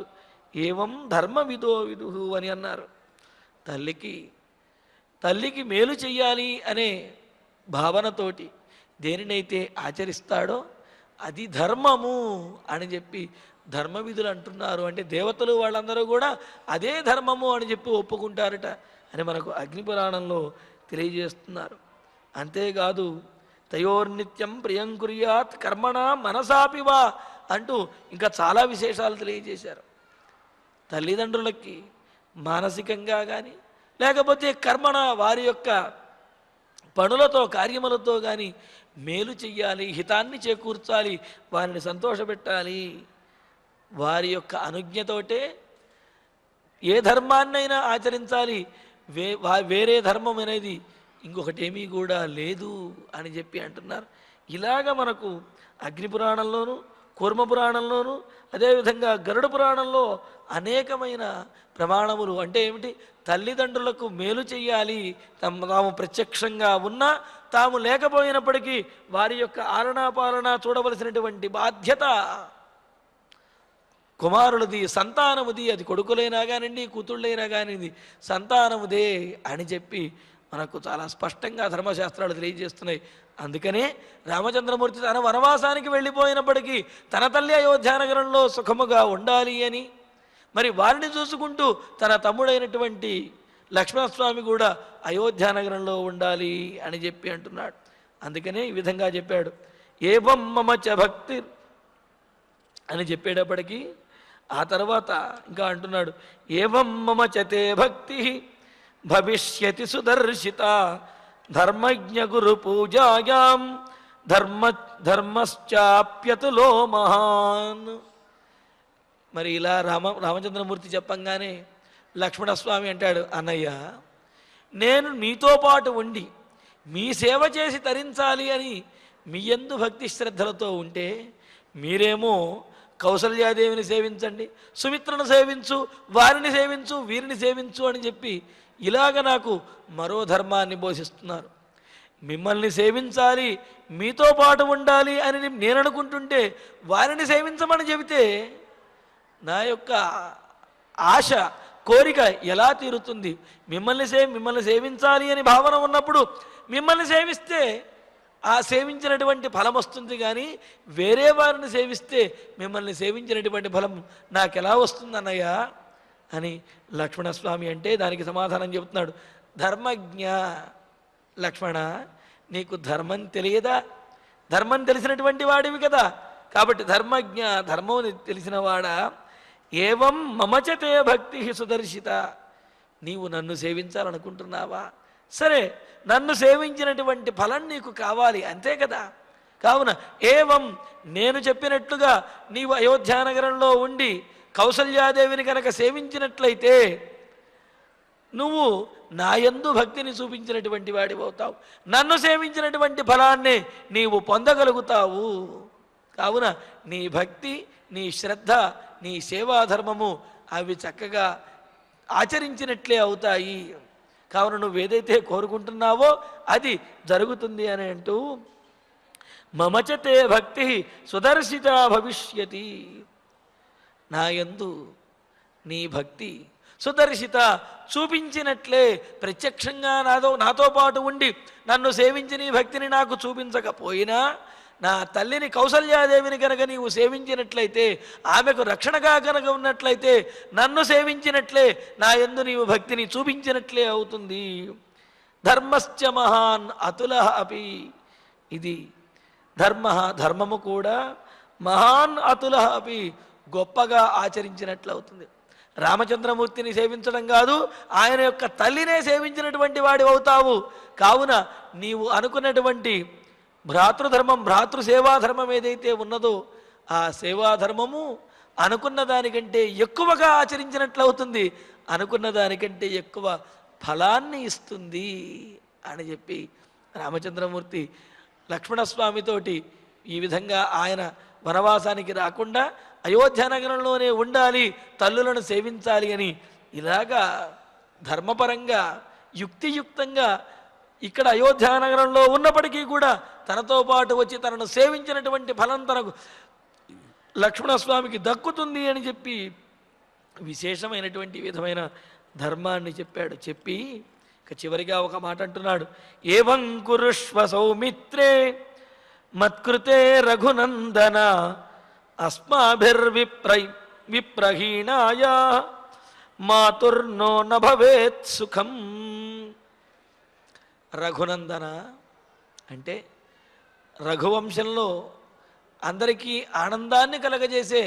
ఏవం ధర్మవిదో విదుహు అని అన్నారు. తల్లికి మేలు చెయ్యాలి అనే భావనతోటి దేనినైతే ఆచరిస్తాడో అది ధర్మము అని చెప్పి ధర్మవిధులు అంటున్నారు. అంటే దేవతలు వాళ్ళందరూ కూడా అదే ధర్మము అని చెప్పి ఒప్పుకుంటారట అని మనకు అగ్నిపురాణంలో తెలియజేస్తున్నారు. అంతేకాదు తయోర్నిత్యం ప్రియం కుర్యాత్ కర్మణ మనసాపివా అంటూ ఇంకా చాలా విశేషాలు తెలియజేశారు. తల్లిదండ్రులకి మానసికంగా కానీ లేకపోతే కర్మణ వారి యొక్క పనులతో కార్యములతో కానీ మేలు చెయ్యాలి, హితాన్ని చేకూర్చాలి, వారిని సంతోషపెట్టాలి. వారి యొక్క అనుజ్ఞతోటే ఏ ధర్మాన్నైనా ఆచరించాలి, వేరే ధర్మం అనేది ఇంకొకటేమీ కూడా లేదు అని చెప్పి అంటున్నారు. ఇలాగ మనకు అగ్నిపురాణంలోనూ కూర్మపురాణంలోనూ అదేవిధంగా గరుడ పురాణంలో అనేకమైన ప్రమాణములు అంటే ఏమిటి, తల్లిదండ్రులకు మేలు చెయ్యాలి, తాము ప్రత్యక్షంగా ఉన్నా తాము లేకపోయినప్పటికీ వారి యొక్క ఆలనాపాలన చూడవలసినటువంటి బాధ్యత కుమారులది, సంతానముది. అది కొడుకులైనా కానివ్వండి కూతుళ్ళైనా కానివ్వండి సంతానముదే అని చెప్పి మనకు చాలా స్పష్టంగా ధర్మశాస్త్రాలు తెలియజేస్తున్నాయి. అందుకనే రామచంద్రమూర్తి తన వనవాసానికి వెళ్ళిపోయినప్పటికీ తన తల్లి అయోధ్యానగరంలో సుఖముగా ఉండాలి అని, మరి వారిని చూసుకుంటూ తన తమ్ముడైనటువంటి లక్ష్మణస్వామి కూడా అయోధ్యానగరంలో ఉండాలి అని చెప్పి అంటున్నాడు. అందుకనే ఈ విధంగా చెప్పాడు. ఏవం మమ చ భక్తి అని చెప్పేటప్పటికీ ఆ తర్వాత ఇంకా అంటున్నాడు, ఏవం మమ చతే భక్తి భవిష్యతి సుదర్శిత ధర్మజ్ఞ గురు పూజాయాం ధర్మశ్చాప్యతులో మహాన్. మరి ఇలా రామచంద్రమూర్తి చెప్పంగానే లక్ష్మణస్వామి అంటాడు, అన్నయ్య నేను మీతో పాటు ఉండి మీ సేవ చేసి తరించాలి అని మీ యందు భక్తి శ్రద్ధలతో ఉంటే మీరేమో కౌసల్యాదేవిని సేవించండి, సుమిత్రను సేవించు, వారిని సేవించు, వీరిని సేవించు అని చెప్పి ఇలాగ నాకు మరో ధర్మాన్ని బోధిస్తున్నారు. మిమ్మల్ని సేవించాలి, మీతో పాటు ఉండాలి అని నేను అనుకుంటుంటే వారిని సేవించమని చెబితే నా యొక్క ఆశ కోరిక ఎలా తీరుతుంది? మిమ్మల్ని సేవించాలి అని భావన ఉన్నప్పుడు మిమ్మల్ని సేవిస్తే ఆ సేవించినటువంటి ఫలం వస్తుంది, కానీ వేరే వారిని సేవిస్తే మిమ్మల్ని సేవించినటువంటి ఫలం నాకెలా వస్తుంది అన్నయ్య అని లక్ష్మణస్వామి అంటే దానికి సమాధానం చెబుతున్నాడు. ధర్మజ్ఞ లక్ష్మణ, నీకు ధర్మం తెలియదా? ధర్మం తెలిసినటువంటి వాడివి కదా, కాబట్టి ధర్మజ్ఞ ధర్మం తెలిసినవాడా, ఏవం మమచతే భక్తి సుదర్శిత, నీవు నన్ను సేవించాలనుకుంటున్నావా? సరే, నన్ను సేవించినటువంటి ఫలం నీకు కావాలి అంతే కదా. కావున ఏవం నేను చెప్పినట్లుగా నీవు అయోధ్యానగరంలో ఉండి కౌసల్యాదేవిని కనుక సేవించినట్లయితే నువ్వు నా యందు భక్తిని చూపించినటువంటి వాడివవుతావు, నన్ను సేవించినటువంటి ఫలాన్ని నీవు పొందగలుగుతావు. కావున నీ భక్తి, నీ శ్రద్ధ, నీ సేవాధర్మము అవి చక్కగా ఆచరించినట్లే అవుతాయి. కావున నువ్వేదైతే కోరుకుంటున్నావో అది జరుగుతుంది అని అంటూ మమచతే భక్తి సుదర్శిత భవిష్యతి. నా యందు నీ భక్తి సుదర్శిత చూపించినట్లే ప్రత్యక్షంగా నాతో పాటు ఉండి నన్ను సేవించి నీ భక్తిని నాకు చూపించకపోయినా నా తల్లిని కౌసల్యాదేవిని కనుక నీవు సేవించినట్లయితే, ఆమెకు రక్షణగా కనుక ఉన్నట్లయితే నన్ను సేవించినట్లే, నా యందు నీవు భక్తిని చూపించినట్లే అవుతుంది. ధర్మశ్చ మహాన్ అతుల అపి, ఇది ధర్మము కూడా మహాన్ అతుల అపి, గొప్పగా ఆచరించినట్లు అవుతుంది. రామచంద్రమూర్తిని సేవించడం కాదు, ఆయన యొక్క తల్లినే సేవించినటువంటి వాడి అవుతావు. కావున నీవు అనుకున్నటువంటి భ్రాతృధర్మం, భ్రాతృసేవాధర్మం ఏదైతే ఉన్నదో ఆ సేవాధర్మము అనుకున్న దానికంటే ఎక్కువగా ఆచరించినట్లు అవుతుంది, అనుకున్న దానికంటే ఎక్కువ ఫలాన్ని ఇస్తుంది అని చెప్పి రామచంద్రమూర్తి లక్ష్మణస్వామితోటి ఈ విధంగా ఆయన వనవాసానికి రాకుండా అయోధ్యానగరంలోనే ఉండాలి, తల్లులను సేవించాలి అని ఇలాగా ధర్మపరంగా యుక్తియుక్తంగా ఇక్కడ అయోధ్యానగరంలో ఉన్నప్పటికీ కూడా తనతో పాటు వచ్చి తనను సేవించినటువంటి ఫలం తనకు లక్ష్మణస్వామికి దక్కుతుంది అని చెప్పి విశేషమైనటువంటి విధమైన ధర్మాన్ని చెప్పాడు. చెప్పి ఇక చివరిగా ఒక మాట అంటున్నాడు. ఏవం కురుష్వ సౌమిత్రే మత్కృతే రఘునందన విప్రహీణాయ మాతుర్నో నభవేత్ సుఖం. రఘునందన అంటే రఘువంశంలో అందరికీ ఆనందాన్ని కలగజేసే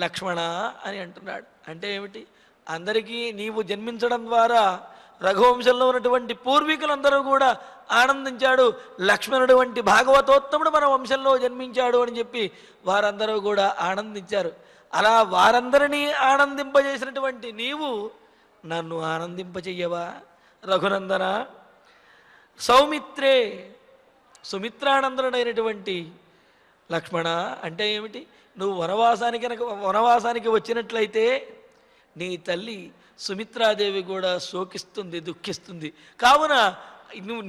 లక్ష్మణ అని అంటున్నాడు. అంటే ఏమిటి? అందరికీ నీవు జన్మించడం ద్వారా రఘువంశంలో ఉన్నటువంటి పూర్వీకులందరూ కూడా ఆనందించాడు. లక్ష్మణుడు వంటి భాగవతోత్తముడు మన వంశంలో జన్మించాడు అని చెప్పి వారందరూ కూడా ఆనందించారు. అలా వారందరినీ ఆనందింపజేసినటువంటి నీవు నన్ను ఆనందింపచెయ్యవా రఘునందన? సౌమిత్రే, సుమిత్రానందనుడైనటువంటి లక్ష్మణ అంటే ఏమిటి? నువ్వు వనవాసానికి వచ్చినట్లయితే నీ తల్లి సుమిత్రాదేవి కూడా శోకిస్తుంది, దుఃఖిస్తుంది. కావున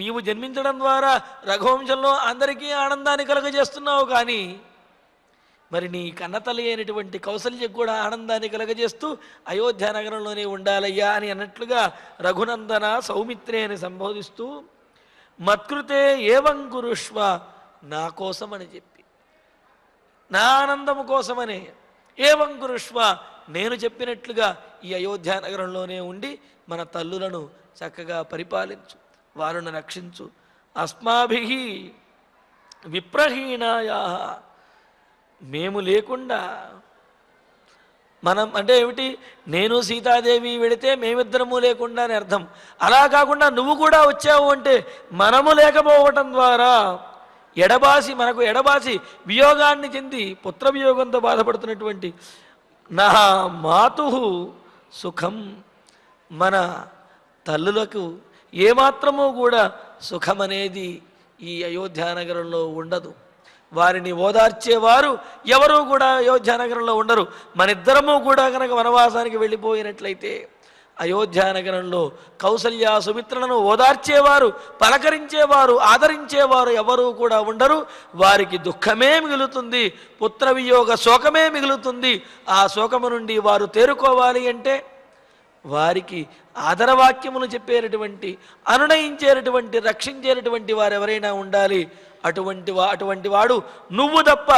నీవు జన్మించడం ద్వారా రఘువంశంలో అందరికీ ఆనందాన్ని కలగజేస్తున్నావు, కానీ మరి నీ కన్నతల్లి అయినటువంటి కౌసల్యకు కూడా ఆనందాన్ని కలగజేస్తూ అయోధ్య నగరంలోనే ఉండాలయ్యా అని అన్నట్లుగా రఘునందన సౌమిత్రే అని సంబోధిస్తూ మత్కృతే ఏవం కురుష్వ, నా కోసమని చెప్పి, నా ఆనందము కోసమనే ఏవం కురుష్వ, నేను చెప్పినట్లుగా ఈ అయోధ్య నగరంలోనే ఉండి మన తల్లులను చక్కగా పరిపాలించు, వారిని రక్షించు. అస్మాభిః విప్రహీణాయా, మేము లేకుండా మనం అంటే ఏమిటి? నేను సీతాదేవి వెళితే మేమిద్దరము లేకుండా అని అర్థం. అలా కాకుండా నువ్వు కూడా వచ్చావు అంటే మనము లేకపోవటం ద్వారా మనకు ఎడబాసి వియోగాన్ని చెంది పుత్ర వియోగంతో బాధపడుతున్నటువంటి నా మాతుః సుఖం, మన తల్లులకు ఏమాత్రమూ కూడా సుఖం అనేది ఈ అయోధ్యానగరంలో ఉండదు. వారిని ఓదార్చేవారు ఎవరూ కూడా అయోధ్యానగరంలో ఉండరు. మనిద్దరము కూడా కనుక వనవాసానికి వెళ్ళిపోయినట్లయితే అయోధ్యానగరంలో కౌసల్య సుమిత్రలను ఓదార్చేవారు, పలకరించేవారు, ఆదరించేవారు ఎవరూ కూడా ఉండరు. వారికి దుఃఖమే మిగులుతుంది, పుత్ర వియోగ శోకమే మిగులుతుంది. ఆ శోకము నుండి వారు తేరుకోవాలి అంటే వారికి ఆదరవాక్యములు చెప్పేటటువంటి, అనునయించేటటువంటి, రక్షించేటటువంటి వారెవరైనా ఉండాలి. అటువంటి వాడు నువ్వు తప్ప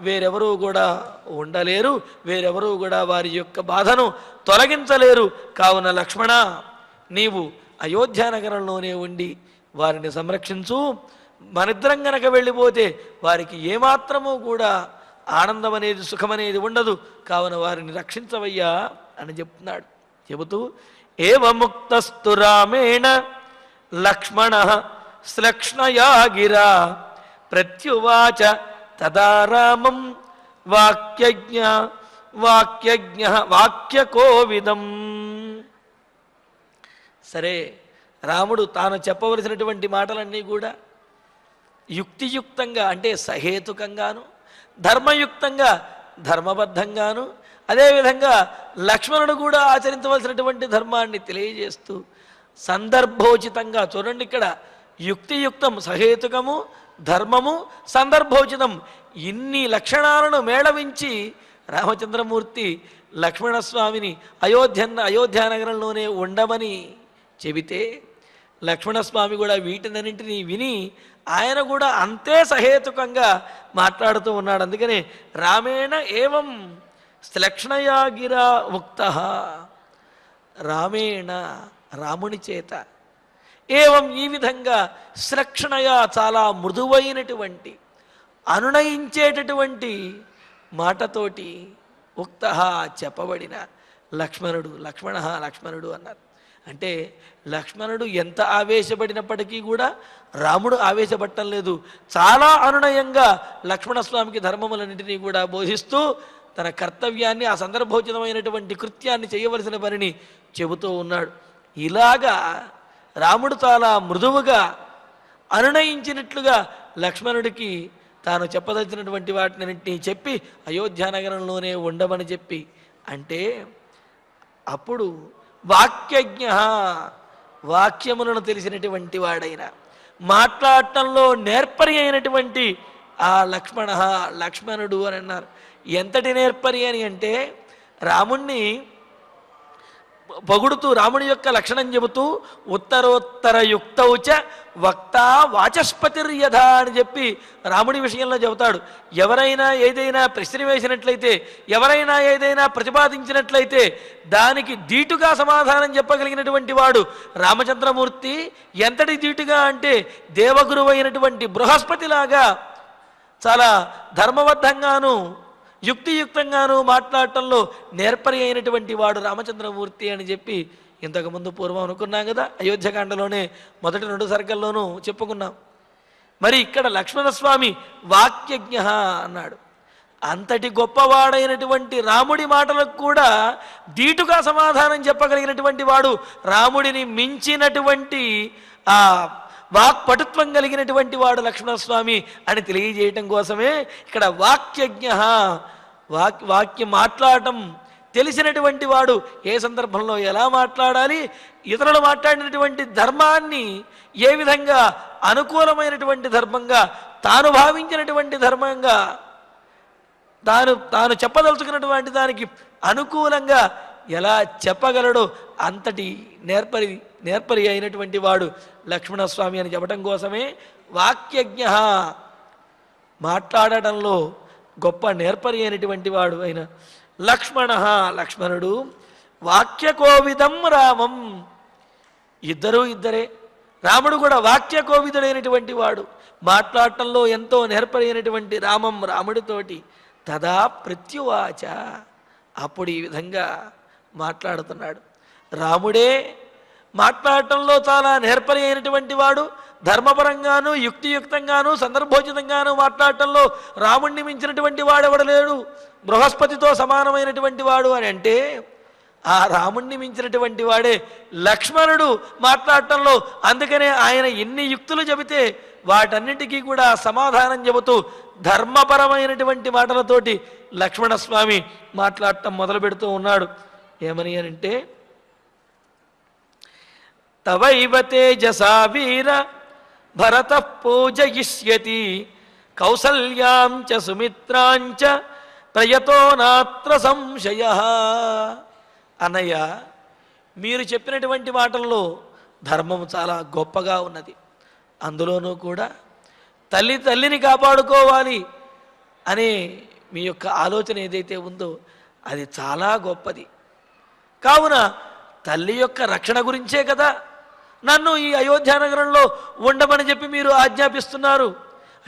వేరెవరూ కూడా ఉండలేరు, వేరెవరూ కూడా వారి యొక్క బాధను తొలగించలేరు. కావున లక్ష్మణ, నీవు అయోధ్యానగరంలోనే ఉండి వారిని సంరక్షించు. మనిద్దరం గనక వెళ్ళిపోతే వారికి ఏమాత్రమూ కూడా ఆనందం అనేది, సుఖం అనేది ఉండదు. కావున వారిని రక్షించవయ్యా అని చెప్తున్నాడు. చెబుతూ ఏవముక్తస్తు రామేణ లక్ష్మణ శ్లక్ష్ణయా గిరా ప్రత్యువాచ తదా రామం వాక్యకోవిదం. సరే, రాముడు తాను చెప్పవలసినటువంటి మాటలన్నీ కూడా యుక్తియుక్తంగా అంటే సహేతుకంగాను, ధర్మయుక్తంగా ధర్మబద్ధంగాను, అదేవిధంగా లక్ష్మణుడు కూడా ఆచరించవలసినటువంటి ధర్మాన్ని తెలియజేస్తూ సందర్భోచితంగా, చూడండి ఇక్కడ యుక్తియుక్తం, సహేతుకము, ధర్మము, సందర్భోచితం, ఇన్ని లక్షణాలను మేళవించి రామచంద్రమూర్తి లక్ష్మణస్వామిని అయోధ్యానగరంలోనే ఉండమని చెబితే లక్ష్మణస్వామి కూడా వీటినన్నింటినీ విని ఆయన కూడా అంతే సహేతుకంగా మాట్లాడుతూ ఉన్నాడు. అందుకనే రామేణ ఏవం శ్లక్ష్ణయా గిరా ఉక్త, రామేణ రాముని చేత, ఏవం ఈ విధంగా శ్లక్షణయా చాలా మృదువైనటువంటి అనునయించేటటువంటి మాటతోటి ఉక్త చెప్పబడిన లక్ష్మణుడు అన్నారు. అంటే లక్ష్మణుడు ఎంత ఆవేశపడినప్పటికీ కూడా రాముడు ఆవేశపడటం లేదు. చాలా అనునయంగా లక్ష్మణస్వామికి ధర్మములన్నింటినీ కూడా బోధిస్తూ తన కర్తవ్యాన్ని, ఆ సందర్భోచితమైనటువంటి కృత్యాన్ని చేయవలసిన పనిని చెబుతూ ఉన్నాడు. ఇలాగా రాముడు చాలా మృదువుగా అనునయించినట్లుగా లక్ష్మణుడికి తాను చెప్పదలిచినటువంటి వాటినన్నింటినీ చెప్పి అయోధ్యానగరంలోనే ఉండమని చెప్పి అంటే అప్పుడు వాక్యజ్ఞ, వాక్యములను తెలిసినటువంటి వాడైన, మాట్లాడటంలో నేర్పరి అయినటువంటి ఆ లక్ష్మణుడు అని అన్నారు. ఎంతటి నేర్పరి అని అంటే రాముణ్ణి పొగుడుతూ రాముడి యొక్క లక్షణం చెబుతూ ఉత్తరోత్తర యుక్తౌచ వక్త వాచస్పతిర్యథ అని చెప్పి రాముడి విషయంలో చెబుతాడు. ఎవరైనా ఏదైనా ప్రశ్న వేసినట్లయితే, ఎవరైనా ఏదైనా ప్రతిపాదించినట్లయితే దానికి ధీటుగా సమాధానం చెప్పగలిగినటువంటి వాడు రామచంద్రమూర్తి. ఎంతటి ధీటుగా అంటే దేవగురువు అయినటువంటి బృహస్పతిలాగా చాలా ధర్మబద్ధంగాను యుక్తియుక్తంగాను మాట్లాడటంలో నేర్పరి అయినటువంటి వాడు రామచంద్రమూర్తి అని చెప్పి ఇంతకుముందు పూర్వం అనుకున్నాం కదా, అయోధ్యకాండలోనే మొదటి 2 సర్గల్లోనూ చెప్పుకున్నాం. మరి ఇక్కడ లక్ష్మణస్వామి వాక్యజ్ఞ అన్నాడు. అంతటి గొప్పవాడైనటువంటి రాముడి మాటలకు కూడా ధీటుగా సమాధానం చెప్పగలిగినటువంటి వాడు, రాముడిని మించినటువంటి ఆ వాక్పటుత్వం కలిగినటువంటి వాడు లక్ష్మణస్వామి అని తెలియజేయటం కోసమే ఇక్కడ వాక్యజ్ఞ, వాక్యం మాట్లాడటం తెలిసినటువంటి వాడు, ఏ సందర్భంలో ఎలా మాట్లాడాలి, ఇతరులు మాట్లాడినటువంటి ధర్మాన్ని ఏ విధంగా అనుకూలమైనటువంటి ధర్మంగా, తాను భావించినటువంటి ధర్మంగా, తాను చెప్పదలుచుకున్నటువంటి దానికి అనుకూలంగా ఎలా చెప్పగలడో అంతటి నేర్పరి అయినటువంటి వాడు లక్ష్మణస్వామి అని చెప్పడం కోసమే వాక్యజ్ఞ, మాట్లాడటంలో గొప్ప నేర్పరి అయినటువంటి వాడు అయిన లక్ష్మణుడు. వాక్యకోవిదం రామం, ఇద్దరే. రాముడు కూడా వాక్యకోవిదుడైనటువంటి వాడు, మాట్లాడటంలో ఎంతో నేర్పరి అయినటువంటి రాముడితోటి తదా ప్రత్యువాచ, అప్పుడు ఈ విధంగా మాట్లాడుతున్నాడు. రాముడే మాట్లాడటంలో చాలా నేర్పరి అయినటువంటి వాడు, ధర్మపరంగాను యుక్తియుక్తంగాను సందర్భోచితంగాను మాట్లాడటంలో రాముణ్ణి మించినటువంటి వాడెవడలేడు, బృహస్పతితో సమానమైనటువంటి వాడు అని అంటే ఆ రాముణ్ణి మించినటువంటి వాడే లక్ష్మణుడు మాట్లాడటంలో. అందుకనే ఆయన ఎన్ని యుక్తులు చెబితే వాటన్నిటికీ కూడా సమాధానం చెబుతూ ధర్మపరమైనటువంటి మాటలతోటి లక్ష్మణస్వామి మాట్లాడటం మొదలు పెడుతూ ఉన్నాడు. ఏమని అంటే తవైవ తేజసా వీర భరత పూజయిష్యతి కౌసల్యాం చ సుమిత్రాం చ ప్రయతో నాత్ర సంశయ. అన్నయ్య, మీరు చెప్పినటువంటి మాటల్లో ధర్మం చాలా గొప్పగా ఉన్నది. అందులోనూ కూడా తల్లిని కాపాడుకోవాలి అనే మీ యొక్క ఆలోచన ఏదైతే ఉందో అది చాలా గొప్పది. కావున తల్లి యొక్క రక్షణ గురించే కదా నన్ను ఈ అయోధ్యానగరంలో ఉండమని చెప్పి మీరు ఆజ్ఞాపిస్తున్నారు.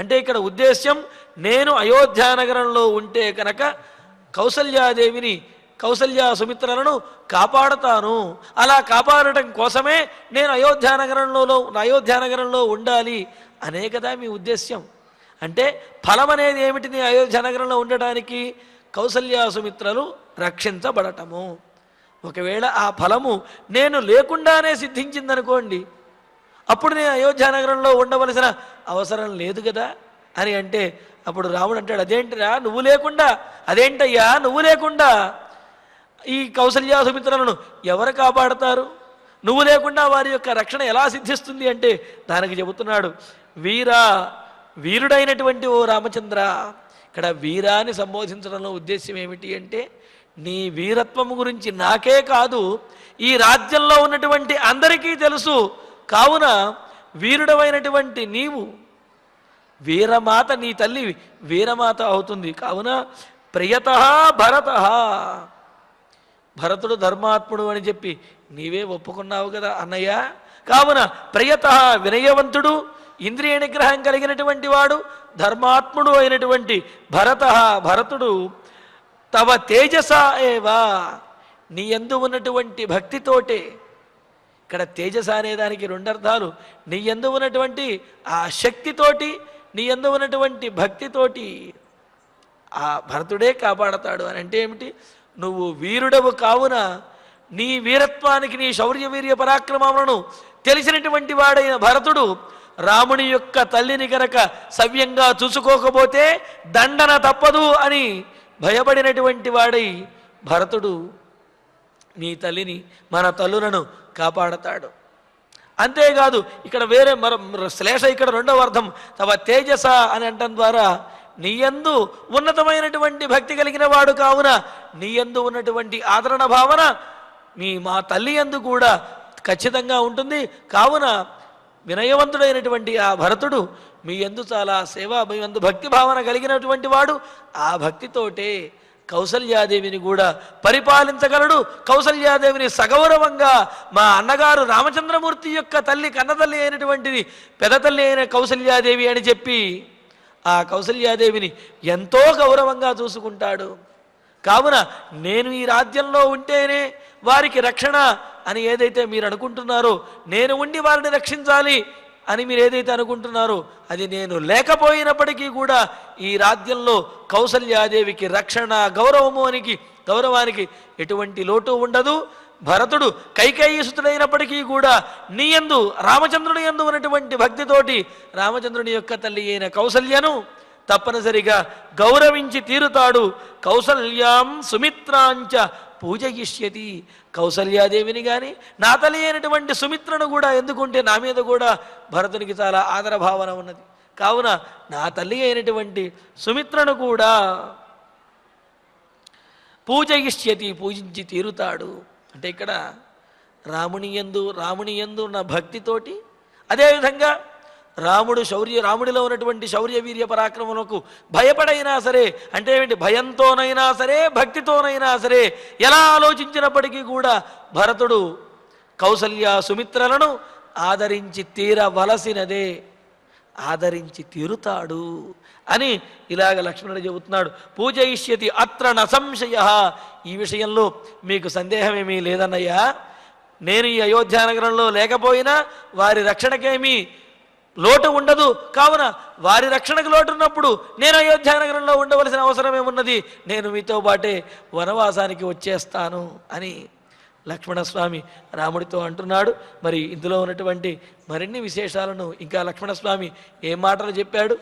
అంటే ఇక్కడ ఉద్దేశ్యం, నేను అయోధ్యానగరంలో ఉంటే కనుక కౌసల్య సుమిత్రలను కాపాడతాను. అలా కాపాడటం కోసమే నేను అయోధ్యానగరంలో ఉండాలి అనే కదా మీ ఉద్దేశ్యం. అంటే ఫలం అనేది ఏమిటి? నీ అయోధ్యానగరంలో ఉండటానికి కౌసల్య సుమిత్రలు రక్షించబడటము. ఒకవేళ ఆ ఫలము నేను లేకుండానే సిద్ధించిందనుకోండి, అప్పుడు నేను అయోధ్యానగరంలో ఉండవలసిన అవసరం లేదు కదా అని అంటే అప్పుడు రాముడు అంటాడు, అదేంటిరా నువ్వు లేకుండా, అదేంటయ్యా నువ్వు లేకుండా ఈ కౌసల్య సుమిత్రలను ఎవరు కాపాడతారు? నువ్వు లేకుండా వారి యొక్క రక్షణ ఎలా సిద్ధిస్తుంది అంటే దానికి చెబుతున్నాడు, వీరుడైనటువంటి ఓ రామచంద్ర. ఇక్కడ వీరాన్ని సంబోధించడంలో ఉద్దేశ్యం ఏమిటి అంటే నీ వీరత్వము గురించి నాకే కాదు ఈ రాజ్యంలో ఉన్నటువంటి అందరికీ తెలుసు. కావున వీరుడమైనటువంటి నీవు వీరమాత, నీ తల్లి వీరమాత అవుతుంది. కావున ప్రియత భరత, భరతుడు ధర్మాత్ముడు అని చెప్పి నీవే ఒప్పుకున్నావు కదా అన్నయ్య. కావున ప్రియత వినయవంతుడు, ఇంద్రియ నిగ్రహం కలిగినటువంటి వాడు, ధర్మాత్ముడు అయినటువంటి భరతుడు తవ తేజస ఏవా, నీ యందు ఉన్నటువంటి భక్తితోటే. ఇక్కడ తేజస అనేదానికి రెండు అర్థాలు. నీ యందు ఉన్నటువంటి ఆ శక్తితోటి, నీ యందు ఉన్నటువంటి భక్తితోటి ఆ భరతుడే కాపాడతాడు అని అంటే ఏమిటి? నువ్వు వీరుడవు కావున నీ వీరత్వానికి, నీ శౌర్య వీర్య పరాక్రమములను తెలిసినటువంటి వాడైన భరతుడు రాముని యొక్క తల్లిని కనుక సవ్యంగా చూసుకోకపోతే దండన తప్పదు అని భయపడినటువంటి వాడై భరతుడు నీ తల్లిని, మన తల్లులను కాపాడతాడు. అంతేకాదు ఇక్కడ వేరే శ్లేష ఇక్కడ రెండవ అర్థం తవ తేజస అని అంటం ద్వారా నీయందు ఉన్నతమైనటువంటి భక్తి కలిగిన వాడు కావున నీయందు ఉన్నటువంటి ఆదరణ భావన మా తల్లి యందు కూడా ఖచ్చితంగా ఉంటుంది. కావున వినయవంతుడైనటువంటి ఆ భరతుడు మీ యందు చాలా సేవ, మీ యందు భక్తి భావన కలిగినటువంటి వాడు. ఆ భక్తితోటే కౌసల్యాదేవిని కూడా పరిపాలించగలడు. కౌసల్యాదేవిని సగౌరవంగా మా అన్నగారు రామచంద్రమూర్తి యొక్క తల్లి, కన్నతల్లి అయినటువంటిది పెదతల్లి అయిన కౌసల్యాదేవి అని చెప్పి ఆ కౌసల్యాదేవిని ఎంతో గౌరవంగా చూసుకుంటాడు. కావున నేను ఈ రాజ్యంలో ఉంటేనే వారికి రక్షణ అని ఏదైతే మీరు అనుకుంటున్నారో, నేను ఉండి వారిని రక్షించాలి అని మీరు ఏదైతే అనుకుంటున్నారో, అది నేను లేకపోయినప్పటికీ కూడా ఈ రాజ్యంలో కౌసల్యాదేవికి రక్షణ, గౌరవానికి ఎటువంటి లోటు ఉండదు. భరతుడు కైకేయీసుతుడైనప్పటికీ కూడా నీ యందు, రామచంద్రుని యందు ఉన్నటువంటి భక్తితోటి రామచంద్రుని యొక్క తల్లి అయిన కౌసల్యను తప్పనిసరిగా గౌరవించి తీరుతాడు. కౌసల్యాం సుమిత్రాంచ పూజయిష్యతి, కౌసల్యాదేవిని కానీ నా తల్లి అయినటువంటి సుమిత్రను కూడా, ఎందుకుంటే నా మీద కూడా భరతునికి చాలా ఆదర భావన ఉన్నది. కావున నా తల్లి అయినటువంటి సుమిత్రను కూడా పూజయిష్యతి, పూజించి తీరుతాడు. అంటే ఇక్కడ రాముని యందు ఉన్న భక్తితోటి, అదేవిధంగా రాముడిలో ఉన్నటువంటి శౌర్య వీర్య పరాక్రమములకు భయపడైనా సరే, అంటే ఏమిటి, భయంతోనైనా సరే భక్తితోనైనా సరే ఎలా ఆలోచించినప్పటికీ కూడా భరతుడు కౌసల్య సుమిత్రలను ఆదరించి తీరవలసినదే, ఆదరించి తీరుతాడు అని ఇలాగ లక్ష్మణుడు చెబుతున్నాడు. పూజయిష్యతి అత్ర న సంశయ, ఈ విషయంలో మీకు సందేహమేమీ లేదన్నయ్యా. నేను ఈ అయోధ్యానగరంలో లేకపోయినా వారి రక్షణకేమీ లోటు ఉండదు. కావున వారి రక్షణకు లోటు ఉన్నప్పుడు నేను అయోధ్యానగరంలో ఉండవలసిన అవసరమేమున్నది, నేను మీతో పాటే వనవాసానికి వచ్చేస్తాను అని లక్ష్మణస్వామి రాముడితో అంటున్నాడు. మరి ఇందులో ఉన్నటువంటి మరిన్ని విశేషాలను ఇంకా లక్ష్మణస్వామి ఏ మాటలు చెప్పాడు,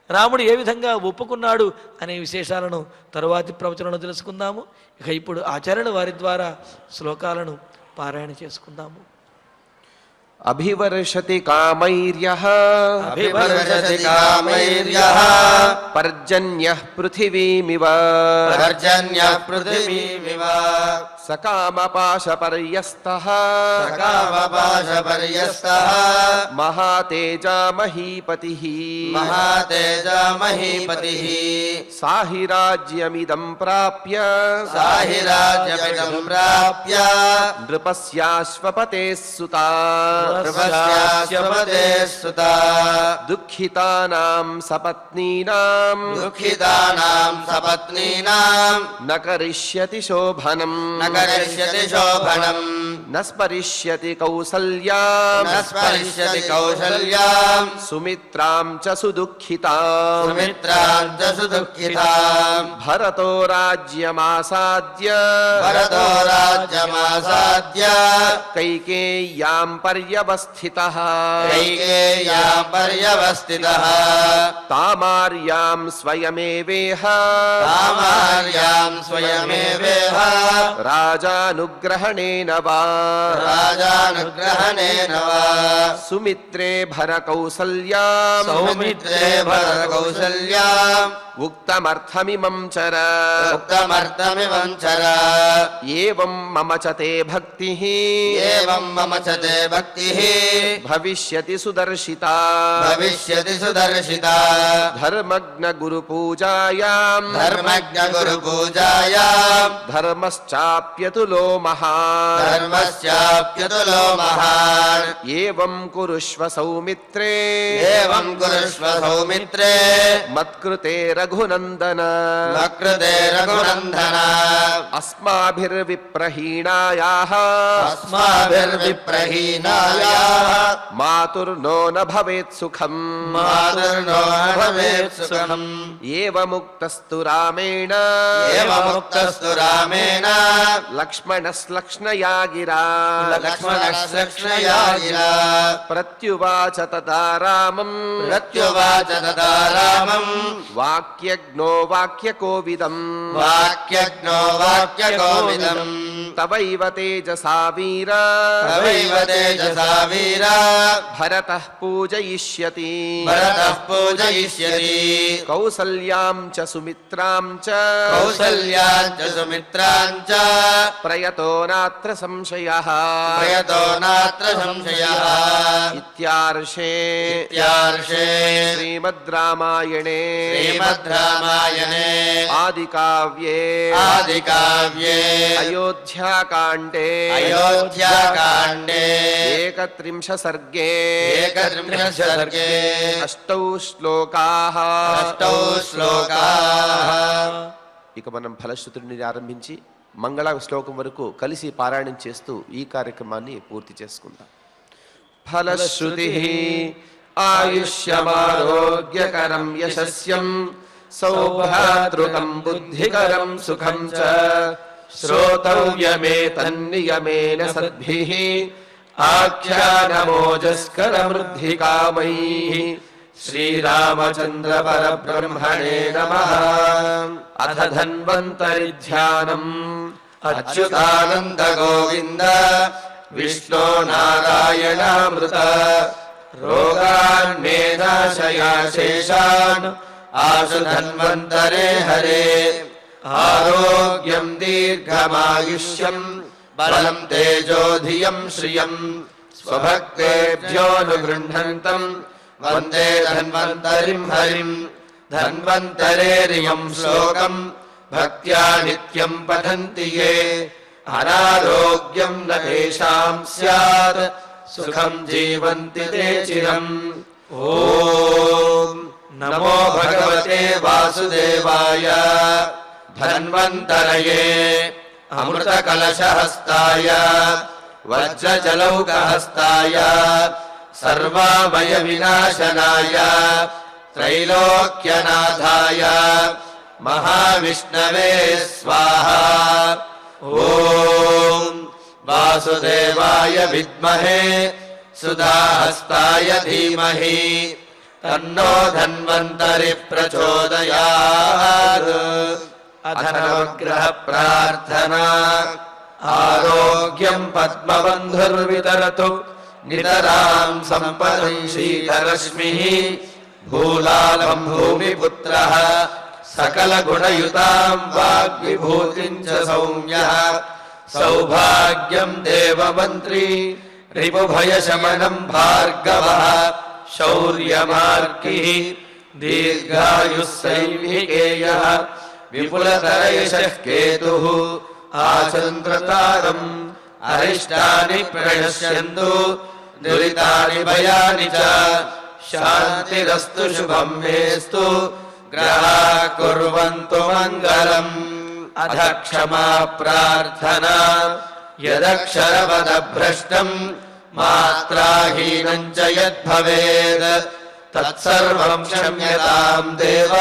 రాముడు ఏ విధంగా ఒప్పుకున్నాడు అనే విశేషాలను తరువాతి ప్రవచనంలో తెలుసుకుందాము. ఇక ఇప్పుడు ఆచార్యుల వారి ద్వారా శ్లోకాలను పారాయణ చేసుకుందాము. అభివర్షతి కామైర్యః అభివర్షతి కామైర్యః పర్జన్యః పృథివీమివ పర్జన్యః పృథివీమివ సకామపాశపర్యస్తః సకామపాశపర్యస్తః మహాతేజా మహీపతిః మహాతేజా మహీపతిః సాహి రాజ్యమిదం ప్రాప్య సాహి రాజ్యమిదం ప్రాప్య నృపస్యాశ్వపతేః సుతా నృపస్యాశ్వపతే సుతా దుఃఖితానాం సపత్నీనాం దుఃఖితానాం సపత్నీనాం న కరిష్యతి శోభనం న కరిష్యతి శోభనం న స్పరిష్యతి కౌసల్యాం న స్పరిష్యతి కౌసల్యాం సుమిత్రాం చ సుదుఃఖితాం సుమిత్రాం చ సుదుఃఖితాం భరతో రాజ్యమాసాద్య భరతో రాజ్యమాసాద్య కైకేయ్యాం పర్యవస్థితః కైకేయ్యాం పర్యవస్థితః తామార్యాం స్వయమేవేహ తామార్యాం స్వయమేవేహ రాజానుగ్రహణేన వా రాజానుగ్రహణేన వా సుమిత్రే భర కౌసల్యాం సౌమిత్రే భరకౌసల్యాం ఉక్తమర్థమిమం చర ఉక్తమర్థమివం చర ఏవం మమ చ తే భక్తిః ఏవం మమ చ తే భక్తిః భవిష్యతి సుదర్శితా భవిష్యతి సుదర్శితా ధర్మజ్ఞ గురు పూజాయాం ధర్మజ్ఞ గురు పూజాయాం ధర్మశ్చాప్యతులో మహాన్ ధర్మస్యాప్యతులో మహాన్ ఏవం కురుష్వ సౌమిత్రే ఏవం కురుష్వ సౌమిత్రే మత్కృతే రఘునందన మత్కృతే రఘునందన అస్మాభిర్విప్రహీణాయాః అస్మాభిర్విప్రహీనాయాః మాతుర్నో న భవేత్ సుఖం మాతుర్నో భవేత్ సుఖం ఏవముక్తస్తు రామేణ ఏవముక్తస్తు రామేణ లక్ష్మణస్లక్ష్ణయా గిరా లక్ష్మణస్లక్ష్ణయా గిరా ప్రత్యువాచ తదా రామం ప్రత్యువాచ తదా రామం వాక్యజ్ఞో వాక్యకోవిదం వాక్యజ్ఞో వాక్యకోవిదం తవైవ తేజసా వీరా తవైవ తేజసా వీరా భరతః పూజయిష్యతి భరతః పూజయిష్యతి కౌసల్యాం చ సుమిత్రాం చ కౌసల్యాం చ సుమిత్రాం చ ప్రయతో నాత్ర సంశయః ప్రయతో నాత్ర సంశయః ఇత్యార్షే ఇత్యార్షే శ్రీమద్ రామాయణే శ్రీమద్ రామాయణే ఆదికావ్యే ఆదికావ్యే అయోధ్యాకాండే అయోధ్యాకాండే ఏకత్రింశ సర్గే ఏకత్రింశ సర్గే అష్టౌ శ్లోకాః అష్టౌ శ్లోకాః. ఇక మనం ఫలశ్రుతుడిని ఆరంభించి మంగళ శ్లోకం వరకు కలిసి పారాయణం చేస్తూ ఈ కార్యక్రమాన్ని పూర్తి చేసుకుందాం. ఫలశ్రుతి ఆయుష్యమారోగ్యకరం యశస్యం సౌభాతృకం బుద్ధికరం సుఖం చ శ్రోతవ్యమేతన్నియమేన సద్భిః ఆఖ్యానమోజస్కరవృద్ధికామైః శ్రీరామచంద్ర పరబ్రహ్మణే నమః. అథ ధన్వంతరి ధ్యానం అచ్యుతానంద గోవింద విష్ణో నారాయణామృత రోగాన్మే నాశయాశేషాన్ ఆశు ధన్వంతరే హరే ఆరోగ్యం దీర్ఘమాయుష్యం బలం తేజోధియం శ్రియం స్వభక్తేభ్యోనుగృహంతం వందే ధన్వంతరిం హరిం ధన్వంతరేరియం శ్లోకం భక్త్యా నిత్యం పఠంతి యే అనారోగ్యం న తేషాం స్యాత్ సుఖం జీవంతి తే చిరం. ఓం నమో భగవతే వాసుదేవాయ ధన్వంతరయే అమృతకలశహస్తాయ వజ్రజలౌకహస్తాయ సర్వామయ వినాశనాయ త్రైలోక్యనాథాయ మహావిష్ణవే స్వాహా. ఓం వాసుదేవాయ విద్మహే సుధాహస్తాయ ధీమహి తన్నో ధన్వంతరి ప్రచోదయాత్. అథ నవగ్రహ ప్రార్థనా ఆరోగ్యం పద్మబంధుర్వితరతు నితరాం సంపదం శీతరశ్మిః భూలాలం భూమిపుత్రః సకల గుణయుతాం వాగ్విభూతిం చ సౌమ్యః సౌభాగ్యం దేవమంత్రీ రిపుభయశమనం భార్గవః శౌర్యమార్గీ దీర్ఘాయుః సైవికేయః విపులతరయశః కేతుః ఆచంద్రతారం అరిష్టాని ప్రణశ్యంతు దురితాని భయాని చ శాంతిరస్తు శుభం మేస్తు గ్రహా కుర్వంతు మంగళం. అథ క్షమా ప్రార్థనా యదక్షరపదభ్రష్టం మాత్రాహీనం చ యద్భవేత్ తత్సర్వం క్షమ్యతాం దేవ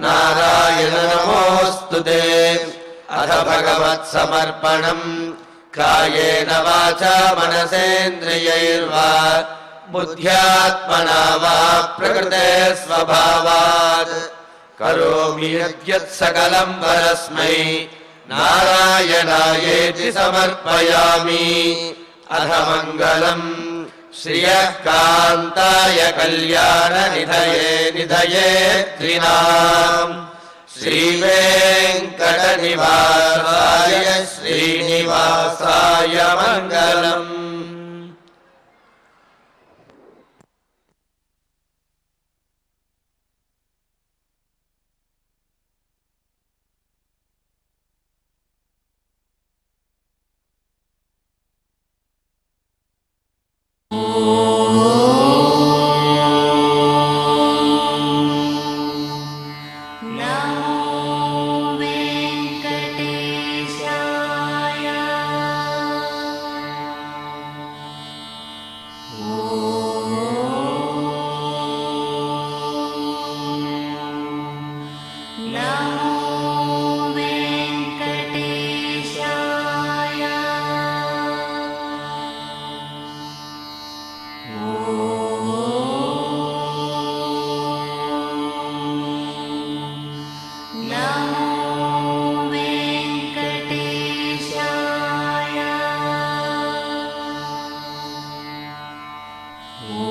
నారాయణ నమోऽస్తు. అథ భగవత్ సమర్పణం కాయేన వాచా మనసేంద్రియైర్వా బుద్ధ్యాత్మనా వా ప్రకృతే స్వభావాత్ కరోమి యద్యత్ సకలం పరస్మై నారాయణాయేతి సమర్పయామి. అథ మంగళం श्रियः कान्ताय कल्याणनिधये निधयेत्रिणाम् श्रीवेङ्कटनिवासाय श्रीनिवासाय मङ्गलम्। ఓ